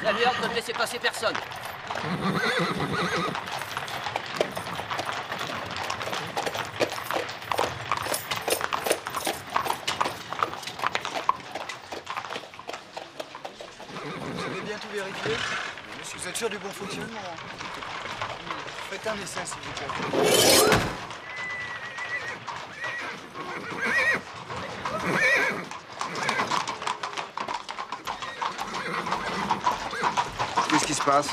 J'avais ordre de ne laisser passer personne. Vous avez bien tout vérifié? Vous êtes sûr du bon fonctionnement? Faites un essai, s'il vous plaît. Qu'est-ce qui se passe?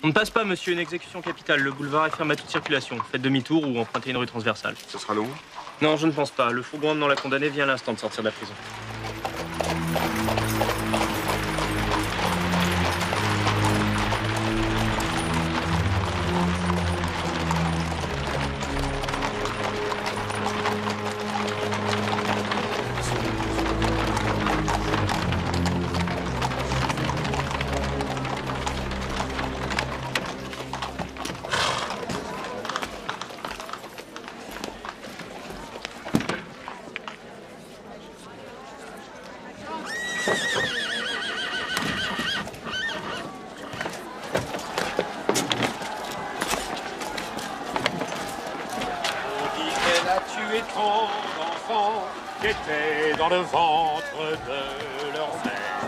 On ne passe pas, monsieur, une exécution capitale. Le boulevard est fermé à toute circulation. Faites demi-tour ou empruntez une rue transversale. Ce sera long? Non, je ne pense pas. Le fourgon emmenant la condamnée vient à l'instant de sortir de la prison. Dans le ventre de leur mère.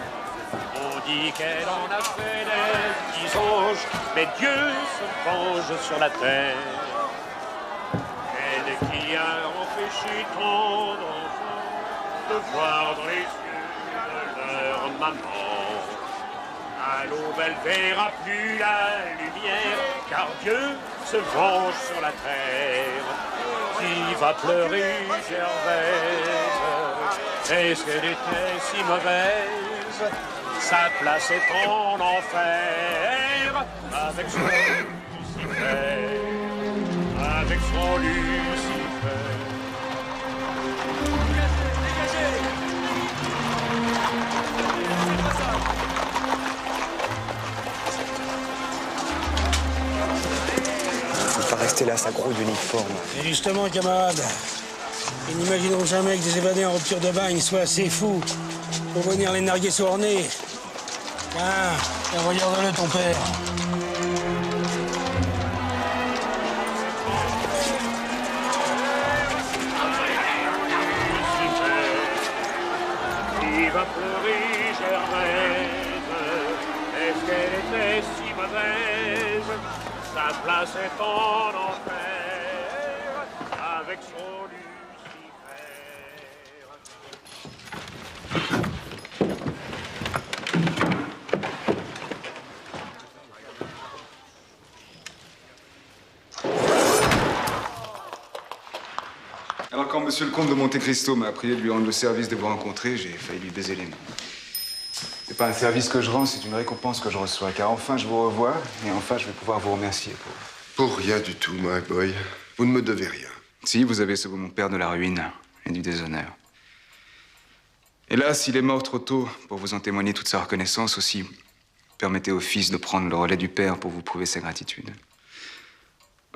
On dit qu'elle en a fait des petits anges, mais Dieu se venge sur la terre. Elle qui a empêché tant d'enfants de voir dans les yeux de leur maman. À l'aube, elle verra plus la lumière, car Dieu se venge sur la terre. Qui va pleurer Gervaise? Est-ce qu'elle était si mauvaise? Sa place est en enfer, avec son Lucifer, avec son Lucifer. Dégagez! Faut pas rester là, ça gros d'uniforme. Et justement, camarades, ils n'imagineront jamais que des évadés en rupture de bagne soient assez fous pour venir les narguer sur leur nez. Ah, et regarde-le, ton père. Qui va pleurer Gervaise? Est-ce qu'elle était si mauvaise? Sa place est en enfer, avec son Lucifer. Alors quand monsieur le comte de Monte Cristo m'a prié de lui rendre le service de vous rencontrer, j'ai failli lui baiser les mains. C'est pas un service que je rends, c'est une récompense que je reçois. Car enfin, je vous revois, et enfin, je vais pouvoir vous remercier Pour rien du tout, my boy. Vous ne me devez rien. Si, vous avez sauvé mon père de la ruine et du déshonneur. Hélas, il est mort trop tôt pour vous en témoigner toute sa reconnaissance. Aussi, permettez au fils de prendre le relais du père pour vous prouver sa gratitude.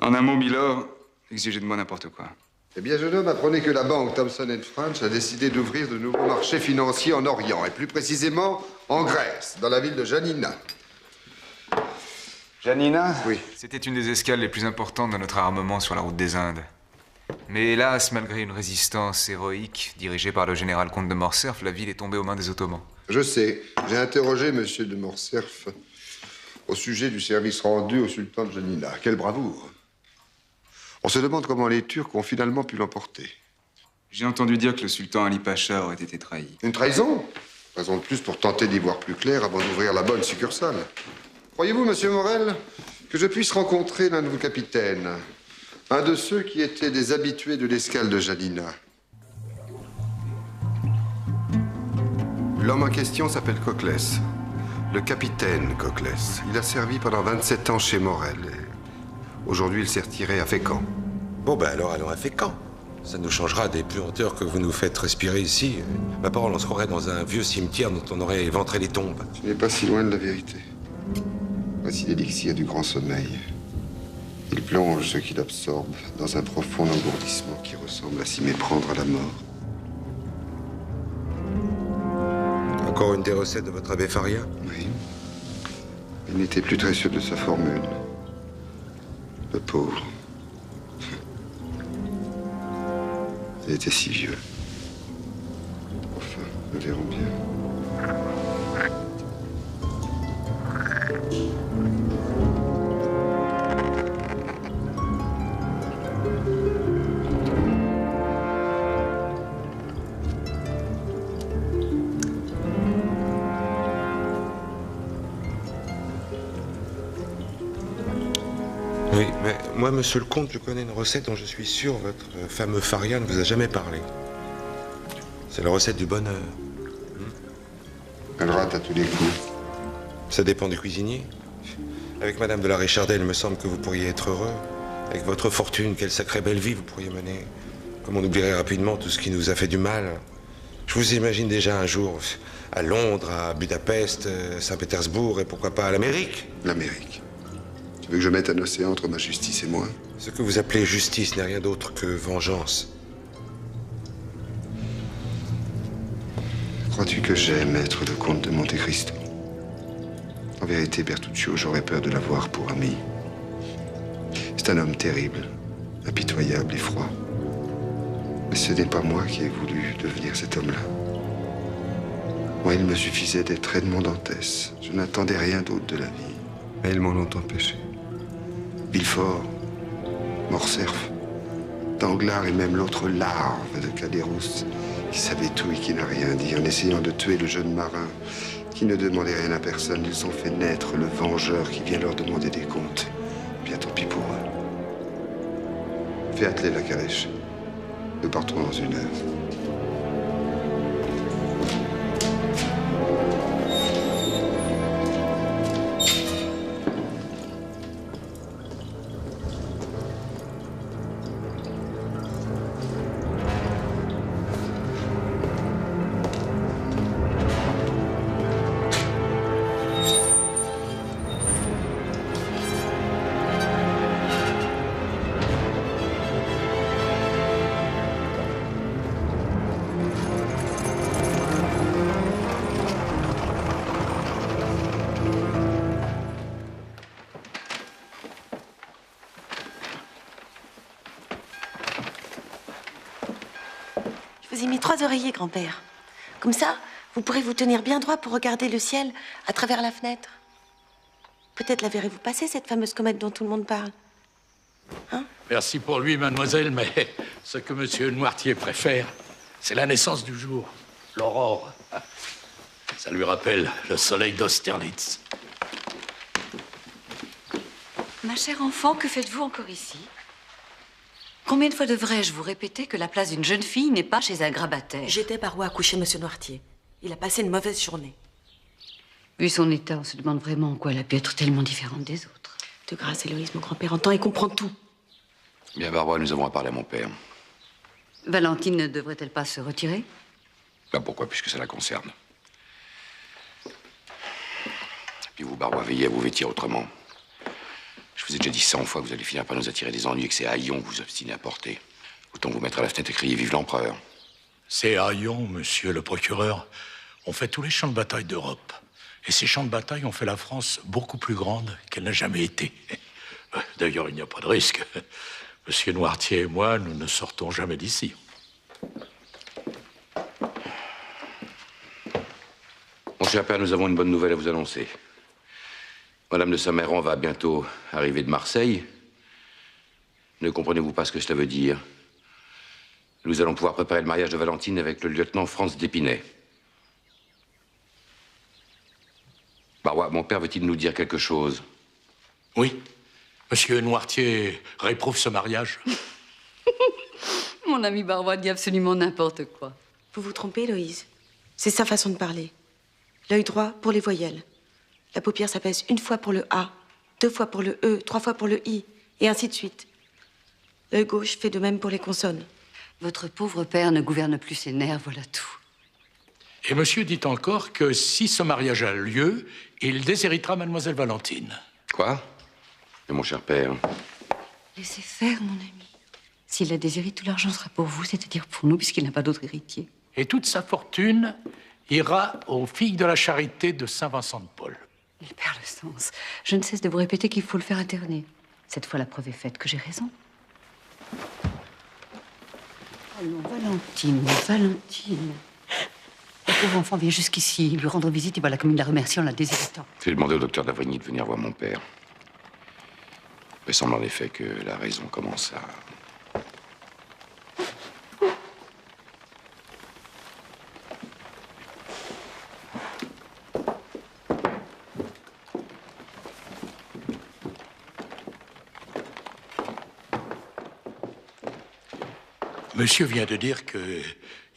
En un mot, Milord, exigez de moi n'importe quoi. Eh bien, jeune homme, apprenez que la banque Thomson & French a décidé d'ouvrir de nouveaux marchés financiers en Orient, et plus précisément en Grèce, dans la ville de Janina. Janina? Oui. C'était une des escales les plus importantes de notre armement sur la route des Indes. Mais hélas, malgré une résistance héroïque dirigée par le général comte de Morcerf, la ville est tombée aux mains des Ottomans. Je sais. J'ai interrogé monsieur de Morcerf au sujet du service rendu au sultan de Janina. Quelle bravoure! On se demande comment les Turcs ont finalement pu l'emporter. J'ai entendu dire que le sultan Ali Pacha aurait été trahi. Une trahison? Raison de plus pour tenter d'y voir plus clair avant d'ouvrir la bonne succursale. Croyez-vous, monsieur Morel, que je puisse rencontrer l'un de vos capitaines? Un de ceux qui étaient des habitués de l'escale de Janina. L'homme en question s'appelle Coclès. Le capitaine Coclès. Il a servi pendant 27 ans chez Morel. Aujourd'hui, il s'est retiré à Fécamp. Bon, ben alors allons à Fécamp. Ça nous changera des puanteurs que vous nous faites respirer ici. Ma parole, on se croirait dans un vieux cimetière dont on aurait éventré les tombes. Ce n'est pas si loin de la vérité. Voici l'élixir du grand sommeil. Il plonge ce qu'il absorbe dans un profond engourdissement qui ressemble à s'y méprendre à la mort. Encore une des recettes de votre abbé Faria? Oui. Il n'était plus très sûr de sa formule. Le pauvre. Il était si vieux. Enfin, nous verrons bien. Oui, mais moi, monsieur le comte, je connais une recette dont je suis sûr votre fameux Faria ne vous a jamais parlé. C'est la recette du bonheur. Elle rate à tous les coups. Ça dépend du cuisinier. Avec madame de la Richardelle, il me semble que vous pourriez être heureux. Avec votre fortune, quelle sacrée belle vie vous pourriez mener. Comme on oublierait rapidement tout ce qui nous a fait du mal. Je vous imagine déjà un jour à Londres, à Budapest, Saint-Pétersbourg et pourquoi pas à l'Amérique. L'Amérique. Tu veux que je mette un océan entre ma justice et moi? Ce que vous appelez justice n'est rien d'autre que vengeance. Crois-tu que j'aime être le comte de Monte Cristo? En vérité, Bertuccio, j'aurais peur de l'avoir pour ami. C'est un homme terrible, impitoyable et froid. Mais ce n'est pas moi qui ai voulu devenir cet homme-là. Moi, il me suffisait d'être Edmond Dantès. Je n'attendais rien d'autre de la vie. Mais ils m'en ont empêché. Villefort, Morcerf, Danglars et même l'autre larve de Caderousse, qui savait tout et qui n'a rien dit, en essayant de tuer le jeune marin, qui ne demandait rien à personne. Ils ont fait naître le vengeur qui vient leur demander des comptes. Bien tant pis pour eux. Fais atteler la calèche. Nous partons dans 1 heure. Je vous ai mis 3 oreillers, grand-père. Comme ça, vous pourrez vous tenir bien droit pour regarder le ciel à travers la fenêtre. Peut-être la verrez-vous passer, cette fameuse comète dont tout le monde parle. Hein? Merci pour lui, mademoiselle, mais ce que monsieur Noirtier préfère, c'est la naissance du jour, l'aurore. Ça lui rappelle le soleil d'Austerlitz. Ma chère enfant, que faites-vous encore ici? Combien de fois devrais-je vous répéter que la place d'une jeune fille n'est pas chez un grabataire? J'étais par où à coucher monsieur Noirtier. Il a passé une mauvaise journée. Vu son état, on se demande vraiment en quoi elle a pu être tellement différente des autres. De grâce, Héloïse, mon grand-père entend et comprend tout. Bien, Barbara, nous avons à parler à mon père. Valentine ne devrait-elle pas se retirer? Ben pourquoi, puisque ça la concerne. Puis vous, Barbara, veillez à vous vêtir autrement. Je vous ai déjà dit 100 fois que vous allez finir par nous attirer des ennuis et que c'est haillons que vous obstinez à porter. Autant vous mettre à la fenêtre et crier « Vive l'empereur ». Ces haillons, monsieur le procureur, ont fait tous les champs de bataille d'Europe. Et ces champs de bataille ont fait la France beaucoup plus grande qu'elle n'a jamais été. D'ailleurs, il n'y a pas de risque. Monsieur Noirtier et moi, nous ne sortons jamais d'ici. Mon cher père, nous avons une bonne nouvelle à vous annoncer. Madame de Saint-Méran va bientôt arriver de Marseille. Ne comprenez-vous pas ce que cela veut dire? Nous allons pouvoir préparer le mariage de Valentine avec le lieutenant Franz d'Épinay. Barrois, mon père veut-il nous dire quelque chose? Oui. Monsieur Noirtier réprouve ce mariage. Mon ami Barrois dit absolument n'importe quoi. Vous vous trompez, Héloïse. C'est sa façon de parler. L'œil droit pour les voyelles. La paupière s'apaise 1 fois pour le A, 2 fois pour le E, 3 fois pour le I, et ainsi de suite. L'œil gauche fait de même pour les consonnes. Votre pauvre père ne gouverne plus ses nerfs, voilà tout. Et monsieur dit encore que si ce mariage a lieu, il déshéritera mademoiselle Valentine. Quoi? Mais mon cher père... Laissez faire, mon ami. S'il a déshérité, tout l'argent sera pour vous, c'est-à-dire pour nous, puisqu'il n'a pas d'autre héritier. Et toute sa fortune ira aux filles de la charité de Saint-Vincent-de-Paul. Il perd le sens. Je ne cesse de vous répéter qu'il faut le faire interner. Cette fois, la preuve est faite que j'ai raison. Allons, Valentine, Valentine. Le pauvre enfant vient jusqu'ici, lui rendre visite, et voilà comme il la remercie en la déshéritant. J'ai demandé au docteur d'Avrigny de venir voir mon père. Il semble en effet que la raison commence à... Monsieur vient de dire que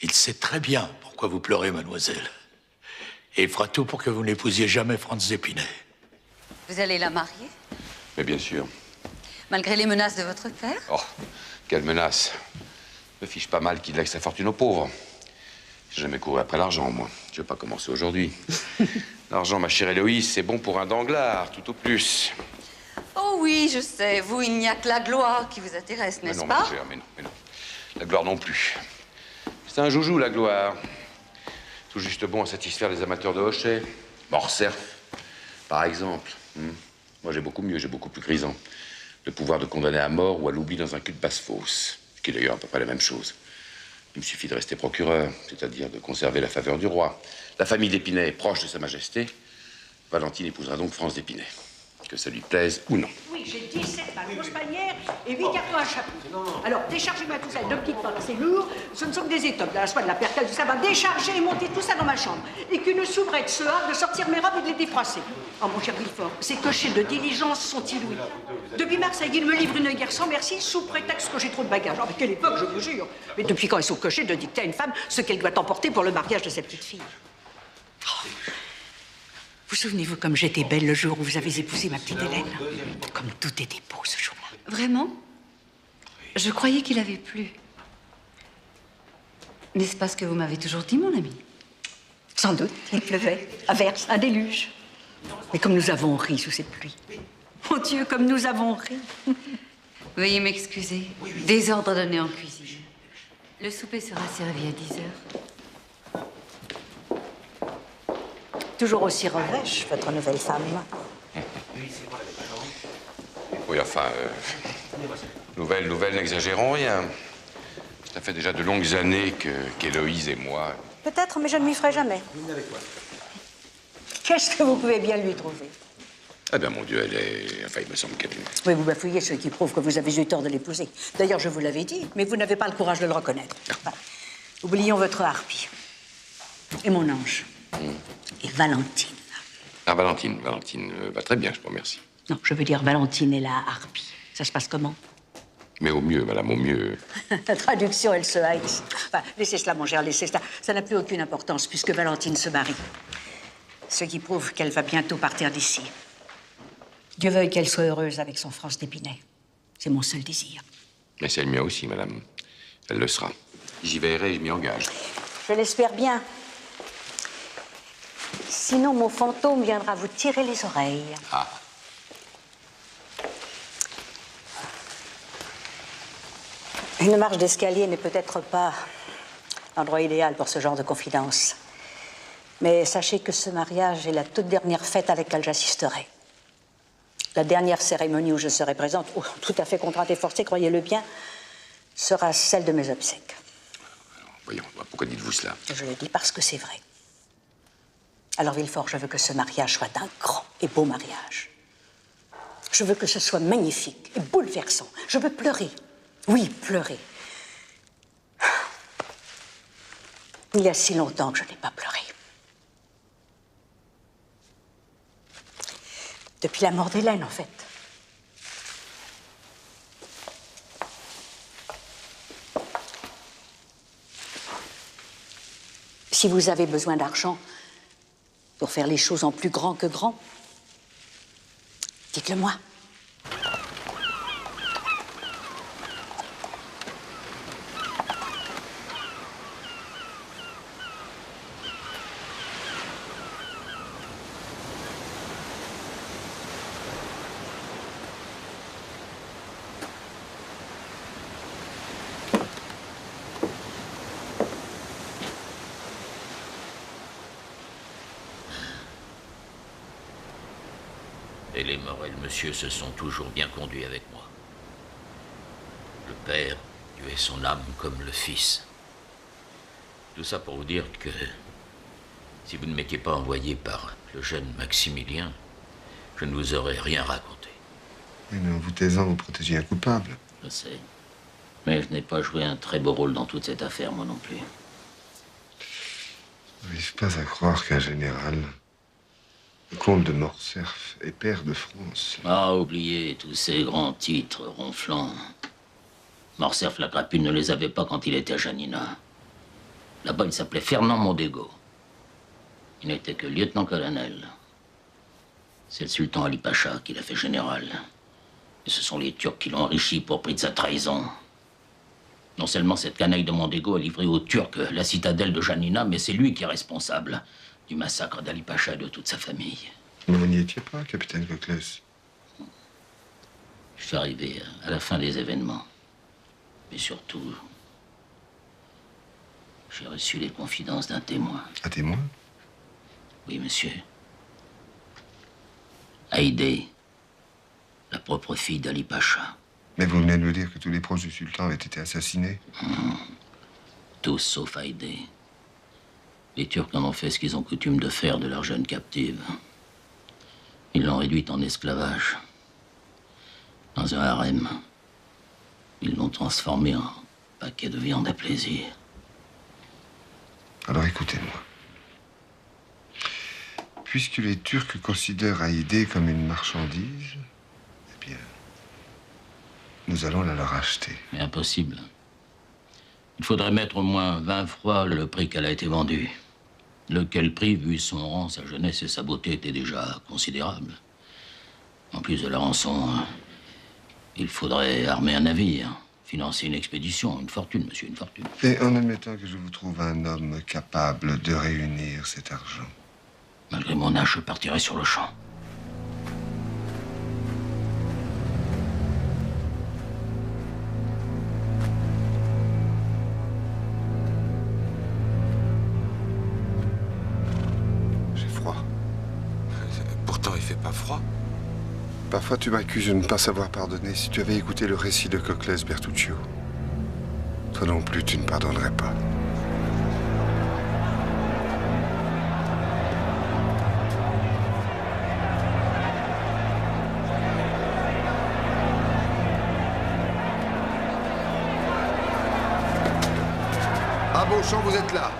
il sait très bien pourquoi vous pleurez, mademoiselle. Et il fera tout pour que vous n'épousiez jamais Franz Épinay. Vous allez la marier? Mais bien sûr. Malgré les menaces de votre père? Oh, quelle menace. Me fiche pas mal qu'il lègue sa fortune aux pauvres. J'ai jamais couru après l'argent, moi. Je vais pas commencer aujourd'hui. L'argent, ma chère Héloïse, c'est bon pour un danglard, tout au plus. Oh oui, je sais. Vous, il n'y a que la gloire qui vous intéresse, n'est-ce Mais pas? non, ma chère, mais non. La gloire non plus. C'est un joujou, la gloire. Tout juste bon à satisfaire les amateurs de hochet. Morcerf, par exemple. Moi, j'ai beaucoup mieux, j'ai beaucoup plus grisant. Le pouvoir de condamner à mort ou à l'oubli dans un cul de basse-fosse. Ce qui est d'ailleurs à peu près la même chose. Il me suffit de rester procureur, c'est-à-dire de conserver la faveur du roi. La famille d'Épinay est proche de Sa Majesté. Valentine épousera donc Franz d'Épinay. Que ça lui plaise ou non. Oui, j'ai 17 balles, grosse panière et 8 cartons à chapeau. Alors, déchargez-moi tout ça, 2 petites portes, c'est lourd. Ce ne sont que des étoffes, de la soie, de la percale, tout ça va décharger et monter tout ça dans ma chambre. Et qu'une soubrette se hâte de sortir mes robes et de les défroisser. Oh, mon cher Villefort, ces cochers de diligence sont inouïs. Depuis Marseille, ils me livrent une guerre sans merci sous prétexte que j'ai trop de bagages. Oh, mais quelle époque, je vous jure. Mais depuis quand ils sont cochers de dicter à une femme ce qu'elle doit emporter pour le mariage de sa petite fille? Oh. Vous souvenez-vous comme j'étais belle le jour où vous avez épousé ma petite Hélène? Comme tout était beau ce jour-là. Vraiment? Je croyais qu'il avait plu. N'est-ce pas ce que vous m'avez toujours dit, mon ami? Sans doute, il pleuvait, averse, un déluge. Mais comme nous avons ri sous cette pluie. Mon Dieu, comme nous avons ri. Veuillez m'excuser. Désordre donné en cuisine. Le souper sera servi à 10 heures. Toujours aussi revêche, votre nouvelle femme. Oui, enfin, nouvelle, n'exagérons rien. Ça fait déjà de longues années qu'Héloïse et moi... Peut-être, mais je ne m'y ferai jamais. Qu'est-ce que vous pouvez bien lui trouver? Eh bien, mon Dieu, elle est... Enfin, il me semble qu'elle... Oui, vous bafouillez ce qui prouve que vous avez eu tort de l'épouser. D'ailleurs, je vous l'avais dit, mais vous n'avez pas le courage de le reconnaître. Enfin, oublions votre harpie. Et mon ange. Et Valentine. Ah, Valentine va très bien, je vous remercie. Non, je veux dire Valentine et la harpie. Ça se passe comment? Mais au mieux, madame, au mieux. La traduction, elle se haïsse. Enfin, laissez cela, mon cher, laissez cela. Ça n'a plus aucune importance, puisque Valentine se marie. Ce qui prouve qu'elle va bientôt partir d'ici. Dieu veuille qu'elle soit heureuse avec son Franz d'Épinay. C'est mon seul désir. Mais c'est le mien aussi, madame. Elle le sera. J'y veillerai, je m'y engage. Je l'espère bien. Sinon, mon fantôme viendra vous tirer les oreilles. Ah. Une marche d'escalier n'est peut-être pas l'endroit idéal pour ce genre de confidence. Mais sachez que ce mariage est la toute dernière fête à laquelle j'assisterai. La dernière cérémonie où je serai présente, tout à fait contrainte et forcée, croyez-le bien, sera celle de mes obsèques. Alors, voyons, pourquoi dites-vous cela? Je le dis parce que c'est vrai. Alors, Villefort, je veux que ce mariage soit un grand et beau mariage. Je veux que ce soit magnifique et bouleversant. Je veux pleurer. Oui, pleurer. Il y a si longtemps que je n'ai pas pleuré. Depuis la mort d'Hélène, en fait. Si vous avez besoin d'argent pour faire les choses en plus grand que grand, dites-le moi. Et les Morel, monsieur, se sont toujours bien conduits avec moi. Le père tuait son âme comme le fils. Tout ça pour vous dire que si vous ne m'étiez pas envoyé par le jeune Maximilien, je ne vous aurais rien raconté. Oui, mais en vous taisant, vous protégez un coupable. Je sais. Mais je n'ai pas joué un très beau rôle dans toute cette affaire, moi non plus. Je n'arrive pas à croire qu'un général, le comte de Morcerf, est pair de France. Ah, oubliez tous ces grands titres ronflants. Morcerf la Crapule ne les avait pas quand il était à Janina. Là-bas, il s'appelait Fernand Mondego. Il n'était que lieutenant-colonel. C'est le sultan Ali Pacha qui l'a fait général. Et ce sont les Turcs qui l'ont enrichi pour prix de sa trahison. Non seulement cette canaille de Mondego a livré aux Turcs la citadelle de Janina, mais c'est lui qui est responsable du massacre d'Ali Pacha et de toute sa famille. Mais vous n'y étiez pas, capitaine Cocles. Je suis arrivé à la fin des événements. Mais surtout, j'ai reçu les confidences d'un témoin. Un témoin? Oui, monsieur. Haïdé, la propre fille d'Ali Pacha. Mais vous venez de me dire que tous les proches du sultan avaient été assassinés. Tous sauf Haïdé. Les Turcs en ont fait ce qu'ils ont coutume de faire de leur jeune captive. Ils l'ont réduite en esclavage. Dans un harem. Ils l'ont transformée en paquet de viande à plaisir. Alors écoutez-moi. Puisque les Turcs considèrent Haïdé comme une marchandise, eh bien, nous allons la leur acheter. Mais impossible. Il faudrait mettre au moins 20 fois le prix qu'elle a été vendue. Lequel prix, vu son rang, sa jeunesse et sa beauté, était déjà considérable. En plus de la rançon, il faudrait armer un navire, financer une expédition, une fortune, monsieur, une fortune. Et en admettant que je vous trouve un homme capable de réunir cet argent. Malgré mon âge, je partirai sur le champ. J'ai froid. Pourtant, il fait pas froid. Parfois, tu m'accuses de ne pas savoir pardonner. Si tu avais écouté le récit de Cocles Bertuccio, toi non plus, tu ne pardonnerais pas. À Beauchamp, vous êtes là.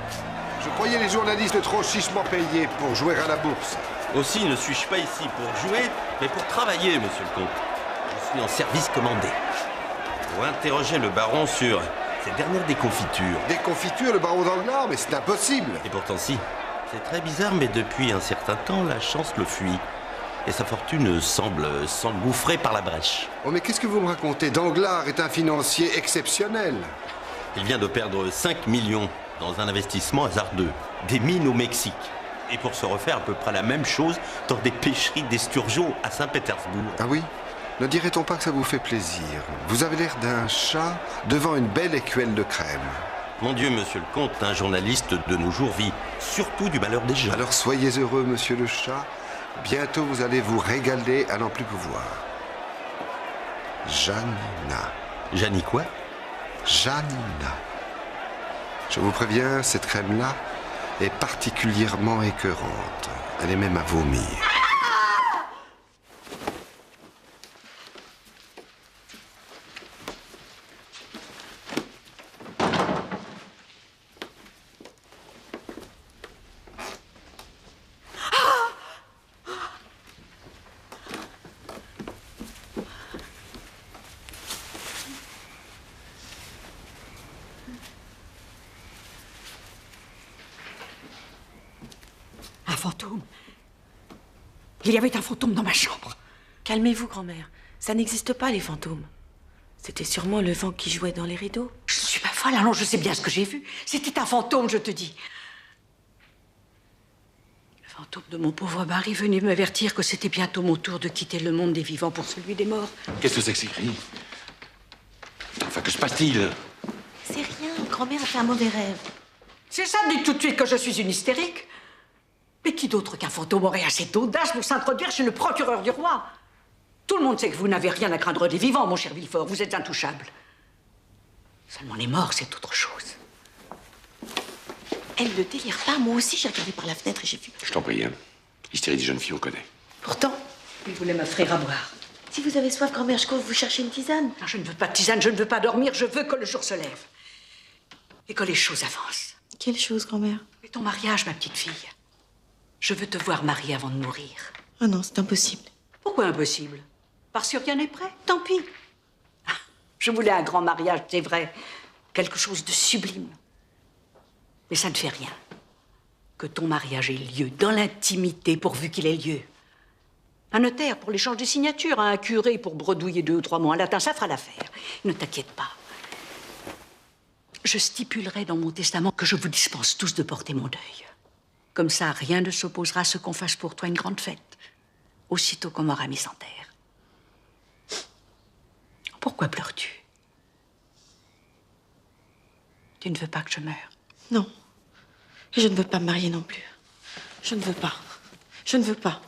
Je croyais les journalistes trop chichement payés pour jouer à la bourse. Aussi ne suis-je pas ici pour jouer, mais pour travailler, monsieur le comte. Je suis en service commandé. Pour interroger le baron sur ses dernières déconfitures. Déconfiture, le baron Danglars? Mais c'est impossible. Et pourtant si. C'est très bizarre, mais depuis un certain temps, la chance le fuit. Et sa fortune semble s'engouffrer par la brèche. Oh, mais qu'est-ce que vous me racontez? Danglars est un financier exceptionnel. Il vient de perdre 5 millions dans un investissement hasardeux. Des mines au Mexique. Et pour se refaire à peu près la même chose dans des pêcheries d'esturgeons à Saint-Pétersbourg. Ah oui? Ne dirait-on pas que ça vous fait plaisir? Vous avez l'air d'un chat devant une belle écuelle de crème. Mon Dieu, monsieur le comte, un journaliste de nos jours vit surtout du malheur des gens. Alors soyez heureux, monsieur le chat. Bientôt, vous allez vous régaler à n'en plus pouvoir. Janina. Janie quoi? Janina. Je vous préviens, cette crème-là est particulièrement écœurante. Elle est même à vomir. Un fantôme. Il y avait un fantôme dans ma chambre. Calmez-vous, grand-mère. Ça n'existe pas, les fantômes. C'était sûrement le vent qui jouait dans les rideaux. Je ne suis pas folle, alors je sais bien ce que j'ai vu. C'était un fantôme, je te dis. Le fantôme de mon pauvre mari venait m'avertir que c'était bientôt mon tour de quitter le monde des vivants pour celui des morts. Qu'est-ce que c'est que ces cris? Enfin, que se passe-t-il? C'est rien, grand-mère a fait un mauvais rêve. C'est ça, dites tout de suite que je suis une hystérique. Mais qui d'autre qu'un fantôme aurait assez d'audace pour s'introduire chez le procureur du roi? Tout le monde sait que vous n'avez rien à craindre des vivants, mon cher Villefort. Vous êtes intouchable. Seulement les morts, c'est autre chose. Elle ne délire pas. Moi aussi, j'ai regardé par la fenêtre et j'ai vu. Je t'en prie, hein. L'hystérie des jeunes filles, on connaît. Pourtant, Il voulait m'offrir à boire. si vous avez soif, grand-mère, je cours vous chercher une tisane. Non, je ne veux pas de tisane, je ne veux pas dormir, je veux que le jour se lève. Et que les choses avancent. Quelle chose, grand-mère? Et ton mariage, ma petite fille. Je veux te voir mariée avant de mourir. Oh non, c'est impossible. Pourquoi impossible? Parce que rien n'est prêt, tant pis. Ah, je voulais un grand mariage, c'est vrai. Quelque chose de sublime. Mais ça ne fait rien. Que ton mariage ait lieu dans l'intimité, pourvu qu'il ait lieu. Un notaire pour l'échange des signatures, un curé pour bredouiller 2 ou 3 mots en latin, ça fera l'affaire. Ne t'inquiète pas. Je stipulerai dans mon testament que je vous dispense tous de porter mon deuil. Comme ça, rien ne s'opposera à ce qu'on fasse pour toi une grande fête, aussitôt qu'on m'aura mis en terre. Pourquoi pleures-tu? Tu ne veux pas que je meure? Non. Et je ne veux pas me marier non plus. Je ne veux pas. Je ne veux pas.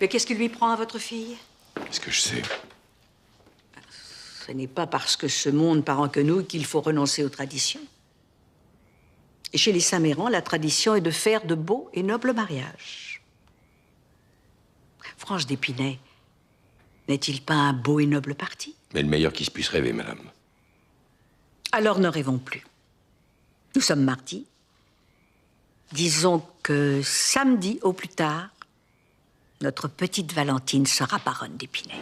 Mais qu'est-ce qui lui prend à votre fille? Qu'est-ce que je sais? Ce n'est pas parce que ce monde part en quenouille qu'il faut renoncer aux traditions. Et chez les Saint-Méran, la tradition est de faire de beaux et nobles mariages. Franche d'Épinay, n'est-il pas un beau et noble parti? Mais le meilleur qui se puisse rêver, madame. Alors ne rêvons plus. Nous sommes mardi. Disons que samedi au plus tard, notre petite Valentine sera baronne d'Épinay.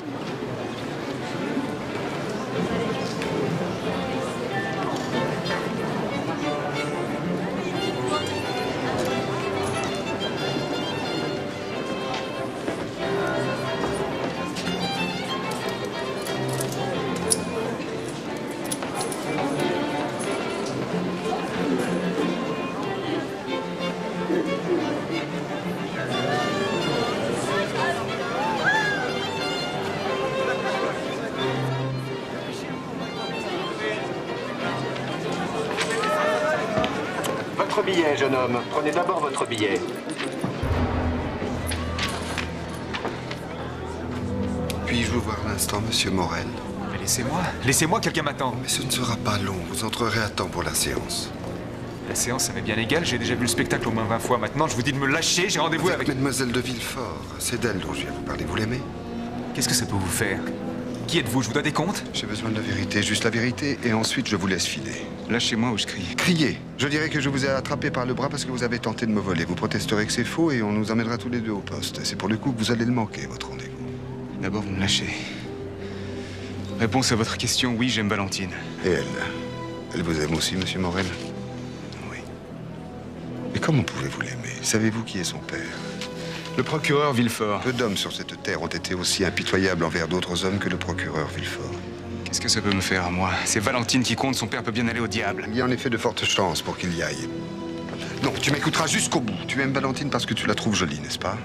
Votre billet, jeune homme. Prenez d'abord votre billet. Puis-je vous voir un instant, monsieur Morel? Mais laissez-moi, quelqu'un m'attend. Mais ce ne sera pas long, vous entrerez à temps pour la séance. La séance, ça m'est bien égal, j'ai déjà vu le spectacle au moins 20 fois. Maintenant, je vous dis de me lâcher, j'ai rendez-vous avec... Mademoiselle de Villefort, c'est d'elle dont je viens vous parler, vous l'aimez? Qu'est-ce que ça peut vous faire? Qui êtes-vous? Je vous dois des comptes? J'ai besoin de la vérité, juste la vérité, et ensuite je vous laisse filer. Lâchez-moi ou je crie. Criez! Je dirais que je vous ai attrapé par le bras parce que vous avez tenté de me voler. Vous protesterez que c'est faux et on nous emmènera tous les deux au poste. C'est pour le coup que vous allez le manquer, votre rendez-vous. D'abord, vous me lâchez. Réponse à votre question, oui, j'aime Valentine. Et elle? Elle vous aime aussi, monsieur Morel? Oui. Mais comment pouvez-vous l'aimer? Savez-vous qui est son père? Le procureur Villefort. Peu d'hommes sur cette terre ont été aussi impitoyables envers d'autres hommes que le procureur Villefort. Qu'est-ce que ça peut me faire à moi? C'est Valentine qui compte, son père peut bien aller au diable. Il y a en effet de fortes chances pour qu'il y aille. Non, tu m'écouteras jusqu'au bout. Tu aimes Valentine parce que tu la trouves jolie, n'est-ce pas?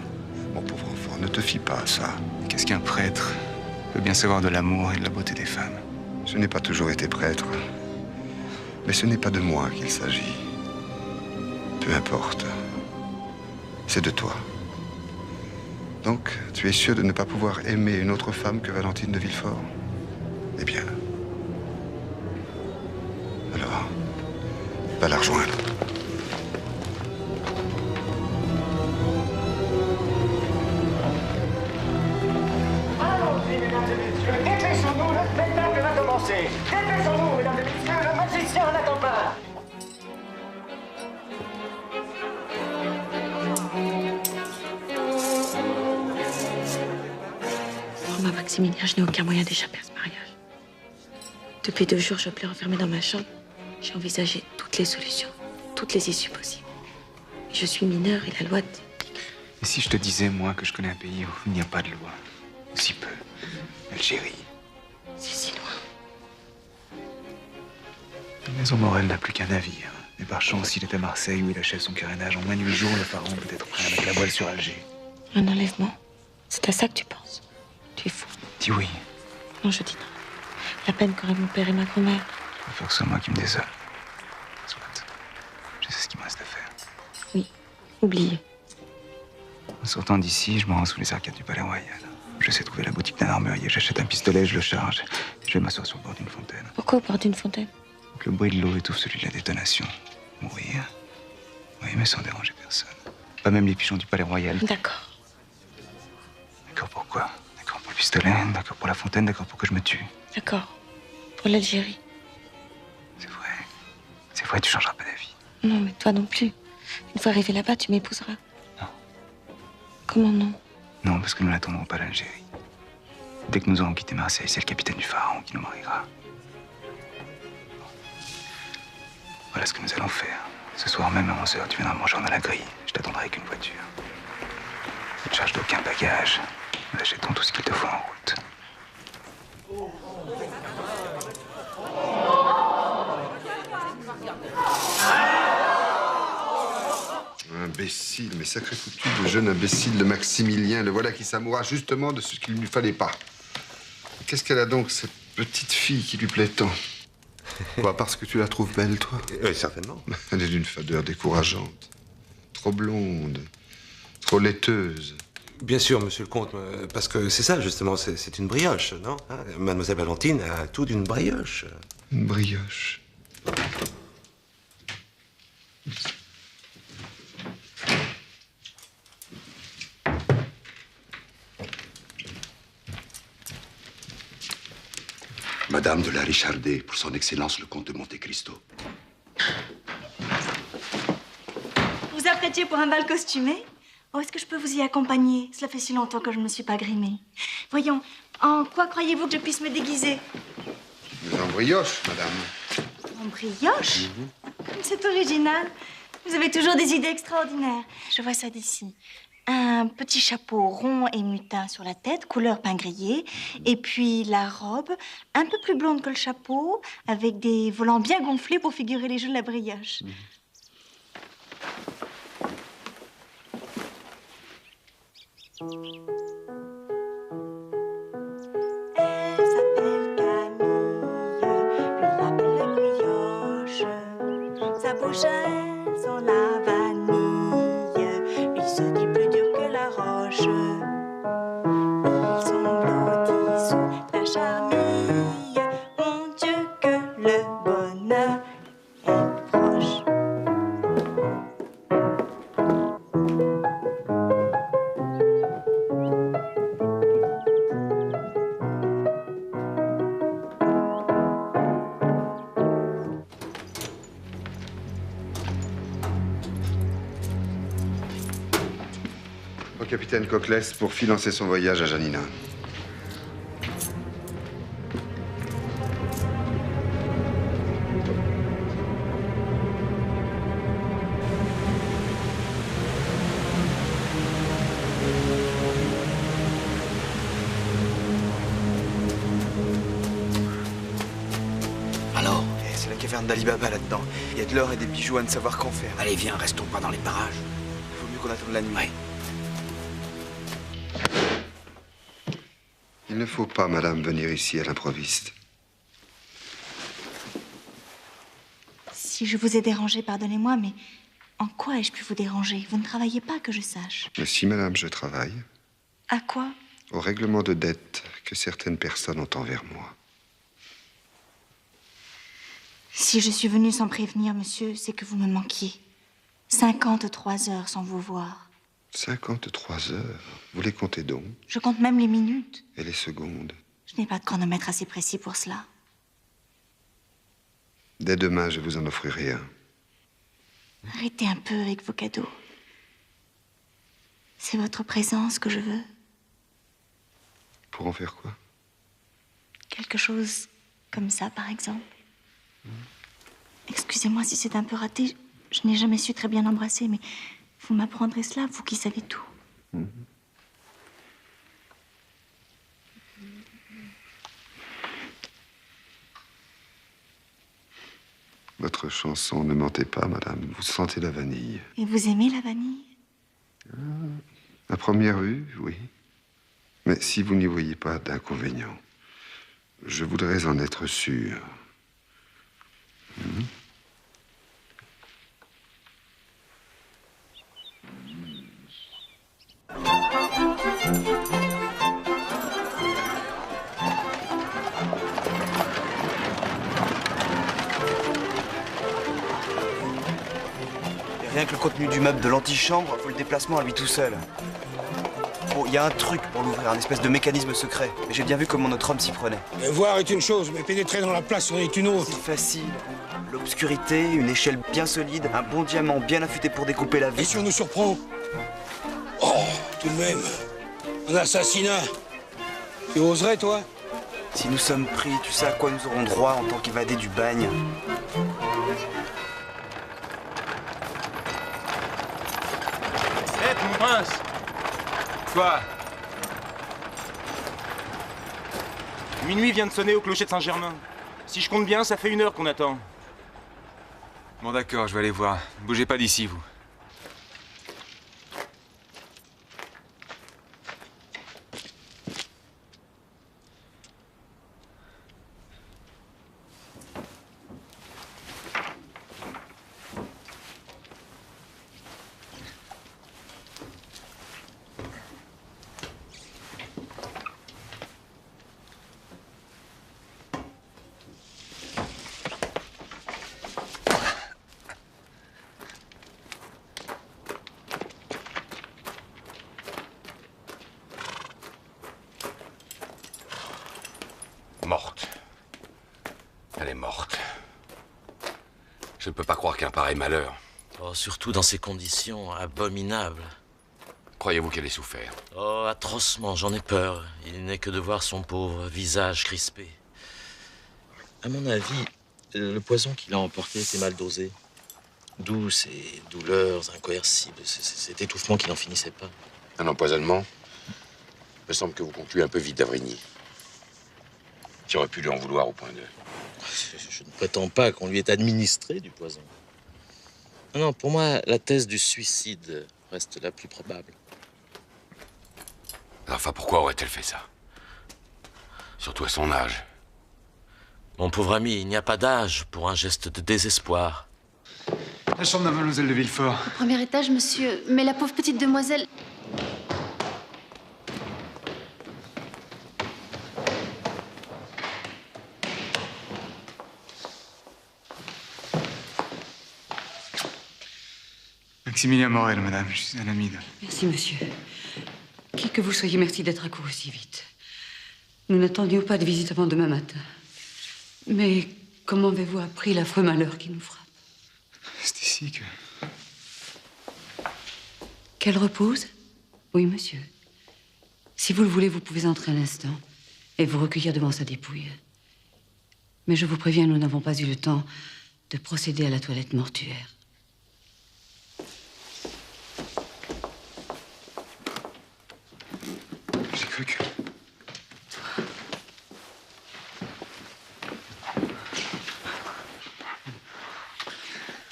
Mon pauvre enfant, ne te fie pas à ça. Qu'est-ce qu'un prêtre peut bien savoir de l'amour et de la beauté des femmes? Je n'ai pas toujours été prêtre. Mais ce n'est pas de moi qu'il s'agit. Peu importe. C'est de toi. Donc, tu es sûr de ne pas pouvoir aimer une autre femme que Valentine de Villefort? Eh bien... alors, va la rejoindre. Allons-y, mesdames et messieurs, dépêchons-nous, le spectacle va commencer. Dépêchons-nous, mesdames et messieurs, le magicien n'attend pas. Romain Maximilien, je n'ai aucun moyen d'échapper à ce mariage. Depuis 2 jours, je pleure enfermée dans ma chambre. J'ai envisagé toutes les solutions, toutes les issues possibles. Je suis mineure et la loi... Et si je te disais, moi, que je connais un pays où il n'y a pas de loi? Ou si peu? Algérie. C'est si loin. La maison Morel n'a plus qu'un navire. Mais par chance, il est à Marseille où il achève son carénage. En moins de 8 jours, le pharaon peut être prêt à mettre la voile sur Alger. Un enlèvement? C'est à ça que tu penses? Tu es fou. Dis oui. Non, je dis non. La peine qu'auraient mon père et ma grand-mère. préfère que ce soit moi qui me désole. Soit. Je sais ce qu'il me reste à faire. Oui, oubliez. En sortant d'ici, je me rends sous les arcades du Palais Royal. Je sais trouver la boutique d'un armurier. J'achète un pistolet, je le charge. Je vais m'asseoir sur le bord d'une fontaine. Pourquoi au bord d'une fontaine? Que le bruit de l'eau étouffe celui de la détonation. Mourir. Oui, mais sans déranger personne. Pas même les pigeons du Palais Royal. D'accord. D'accord pourquoi? D'accord pour le pistolet, d'accord pour la fontaine, d'accord pour que je me tue. D'accord. Pour l'Algérie. C'est vrai, tu changeras pas d'avis. Non, mais toi non plus. Une fois arrivé là-bas, tu m'épouseras. Non. Comment non? Non, parce que nous n'attendrons pas l'Algérie. Dès que nous aurons quitté Marseille, c'est le capitaine du Pharaon qui nous mariera. Voilà ce que nous allons faire. Ce soir même à 11h, tu viendras me rejoindre à la grille. Je t'attendrai avec une voiture. Ne te charge d'aucun bagage. Nous achetons tout ce qu'il te faut en route. Imbécile, mais sacré foutu, le jeune imbécile de Maximilien. Le voilà qui s'amoura justement de ce qu'il ne lui fallait pas. Qu'est-ce qu'elle a donc, cette petite fille qui lui plaît tant? Quoi, parce que tu la trouves belle, toi? Oui, certainement. Elle est d'une fadeur décourageante. Trop blonde, trop laiteuse. Bien sûr, monsieur le comte, parce que c'est ça, justement, c'est une brioche, non? Hein, Mademoiselle Valentine a tout d'une brioche. Une brioche. Madame de la Richardet, pour son Excellence le comte de Monte Cristo. Vous apprêtiez pour un bal costumé? Oh, est-ce que je peux vous y accompagner? Cela fait si longtemps que je ne me suis pas grimée. Voyons, en quoi croyez-vous que je puisse me déguiser? Mais en brioche, madame. En brioche? C'est original. Vous avez toujours des idées extraordinaires. Je vois ça d'ici. Un petit chapeau rond et mutin sur la tête, couleur pain grillé. Et puis la robe, un peu plus blonde que le chapeau, avec des volants bien gonflés pour figurer les jeux de la brioche. Elle s'appelle Camille, lui l'appelle brioche. Sa bouche est sur la vanille, lui se dit plus dur que la roche. Ils sont blottis sous la charmille, mon Dieu que le bonheur est proche. Au capitaine Coclès pour financer son voyage à Janina. Alors? C'est la caverne d'Ali Baba là-dedans. Il y a de l'or et des bijoux à ne savoir qu'en faire. Allez, viens, restons pas dans les parages. Vaut mieux qu'on attende la nuit. Ouais. Il ne faut pas, madame, venir ici à l'improviste. Si je vous ai dérangé, pardonnez-moi, mais en quoi ai-je pu vous déranger? Vous ne travaillez pas, que je sache. Mais si, madame, je travaille À quoi? au règlement de dette que certaines personnes ont envers moi. Si je suis venue sans prévenir, monsieur, c'est que vous me manquiez. 53 heures sans vous voir. 53 heures. Vous les comptez donc? Je compte même les minutes. Et les secondes? Je n'ai pas de chronomètre assez précis pour cela. Dès demain, je vous en offrirai un. Arrêtez un peu avec vos cadeaux. C'est votre présence que je veux. Pour en faire quoi? Quelque chose comme ça, par exemple. Excusez-moi si c'est un peu raté. Je n'ai jamais su très bien embrasser, mais vous m'apprendrez cela, vous qui savez tout. Votre chanson, ne mentez pas, madame. Vous sentez la vanille. Et vous aimez la vanille? À première vue, oui. Mais si vous n'y voyez pas d'inconvénient, je voudrais en être sûr. Rien que le contenu du meuble de l'antichambre, faut le déplacement à lui tout seul. Bon, il y a un truc pour l'ouvrir, un espèce de mécanisme secret. Mais j'ai bien vu comment notre homme s'y prenait. Mais voir est une chose, mais pénétrer dans la place en est une autre. C'est facile. L'obscurité, une échelle bien solide, un bon diamant bien affûté pour découper la vie. Et si on nous surprend? Oh, tout de même, un assassinat. Tu oserais, toi? Si nous sommes pris, tu sais à quoi nous aurons droit en tant qu'évadés du bagne. Hé, mon prince! Quoi? Minuit vient de sonner au clocher de Saint-Germain. Si je compte bien, ça fait 1 heure qu'on attend. Bon d'accord, je vais aller voir. Bougez pas d'ici, vous. Morte. Elle est morte. Je ne peux pas croire qu'un pareil malheur. Oh, surtout dans ces conditions abominables. Croyez-vous qu'elle ait souffert? Oh, atrocement, j'en ai peur. Il n'est que de voir son pauvre visage crispé. À mon avis, le poison qui l'a emporté était mal dosé. D'où ces douleurs incoercibles, cet étouffement qui n'en finissait pas. Un empoisonnement? Il me semble que vous concluez un peu vite, d'Avrigny. J'aurais pu lui en vouloir au point de... Je ne prétends pas qu'on lui ait administré du poison. Non, pour moi, la thèse du suicide reste la plus probable. Enfin, pourquoi aurait-elle fait ça? Surtout à son âge. Mon pauvre ami, il n'y a pas d'âge pour un geste de désespoir. La chambre de mademoiselle de Villefort. Au premier étage, monsieur. Mais la pauvre petite demoiselle... Maximilien Morel, madame. Je suis un ami de... Merci, monsieur. Qui que vous soyez, merci d'être accouru si vite. Nous n'attendions pas de visite avant demain matin. Mais comment avez-vous appris l'affreux malheur qui nous frappe? C'est ici que... Qu'elle repose? Oui, monsieur. Si vous le voulez, vous pouvez entrer un instant et vous recueillir devant sa dépouille. Mais je vous préviens, nous n'avons pas eu le temps de procéder à la toilette mortuaire. J'ai cru que...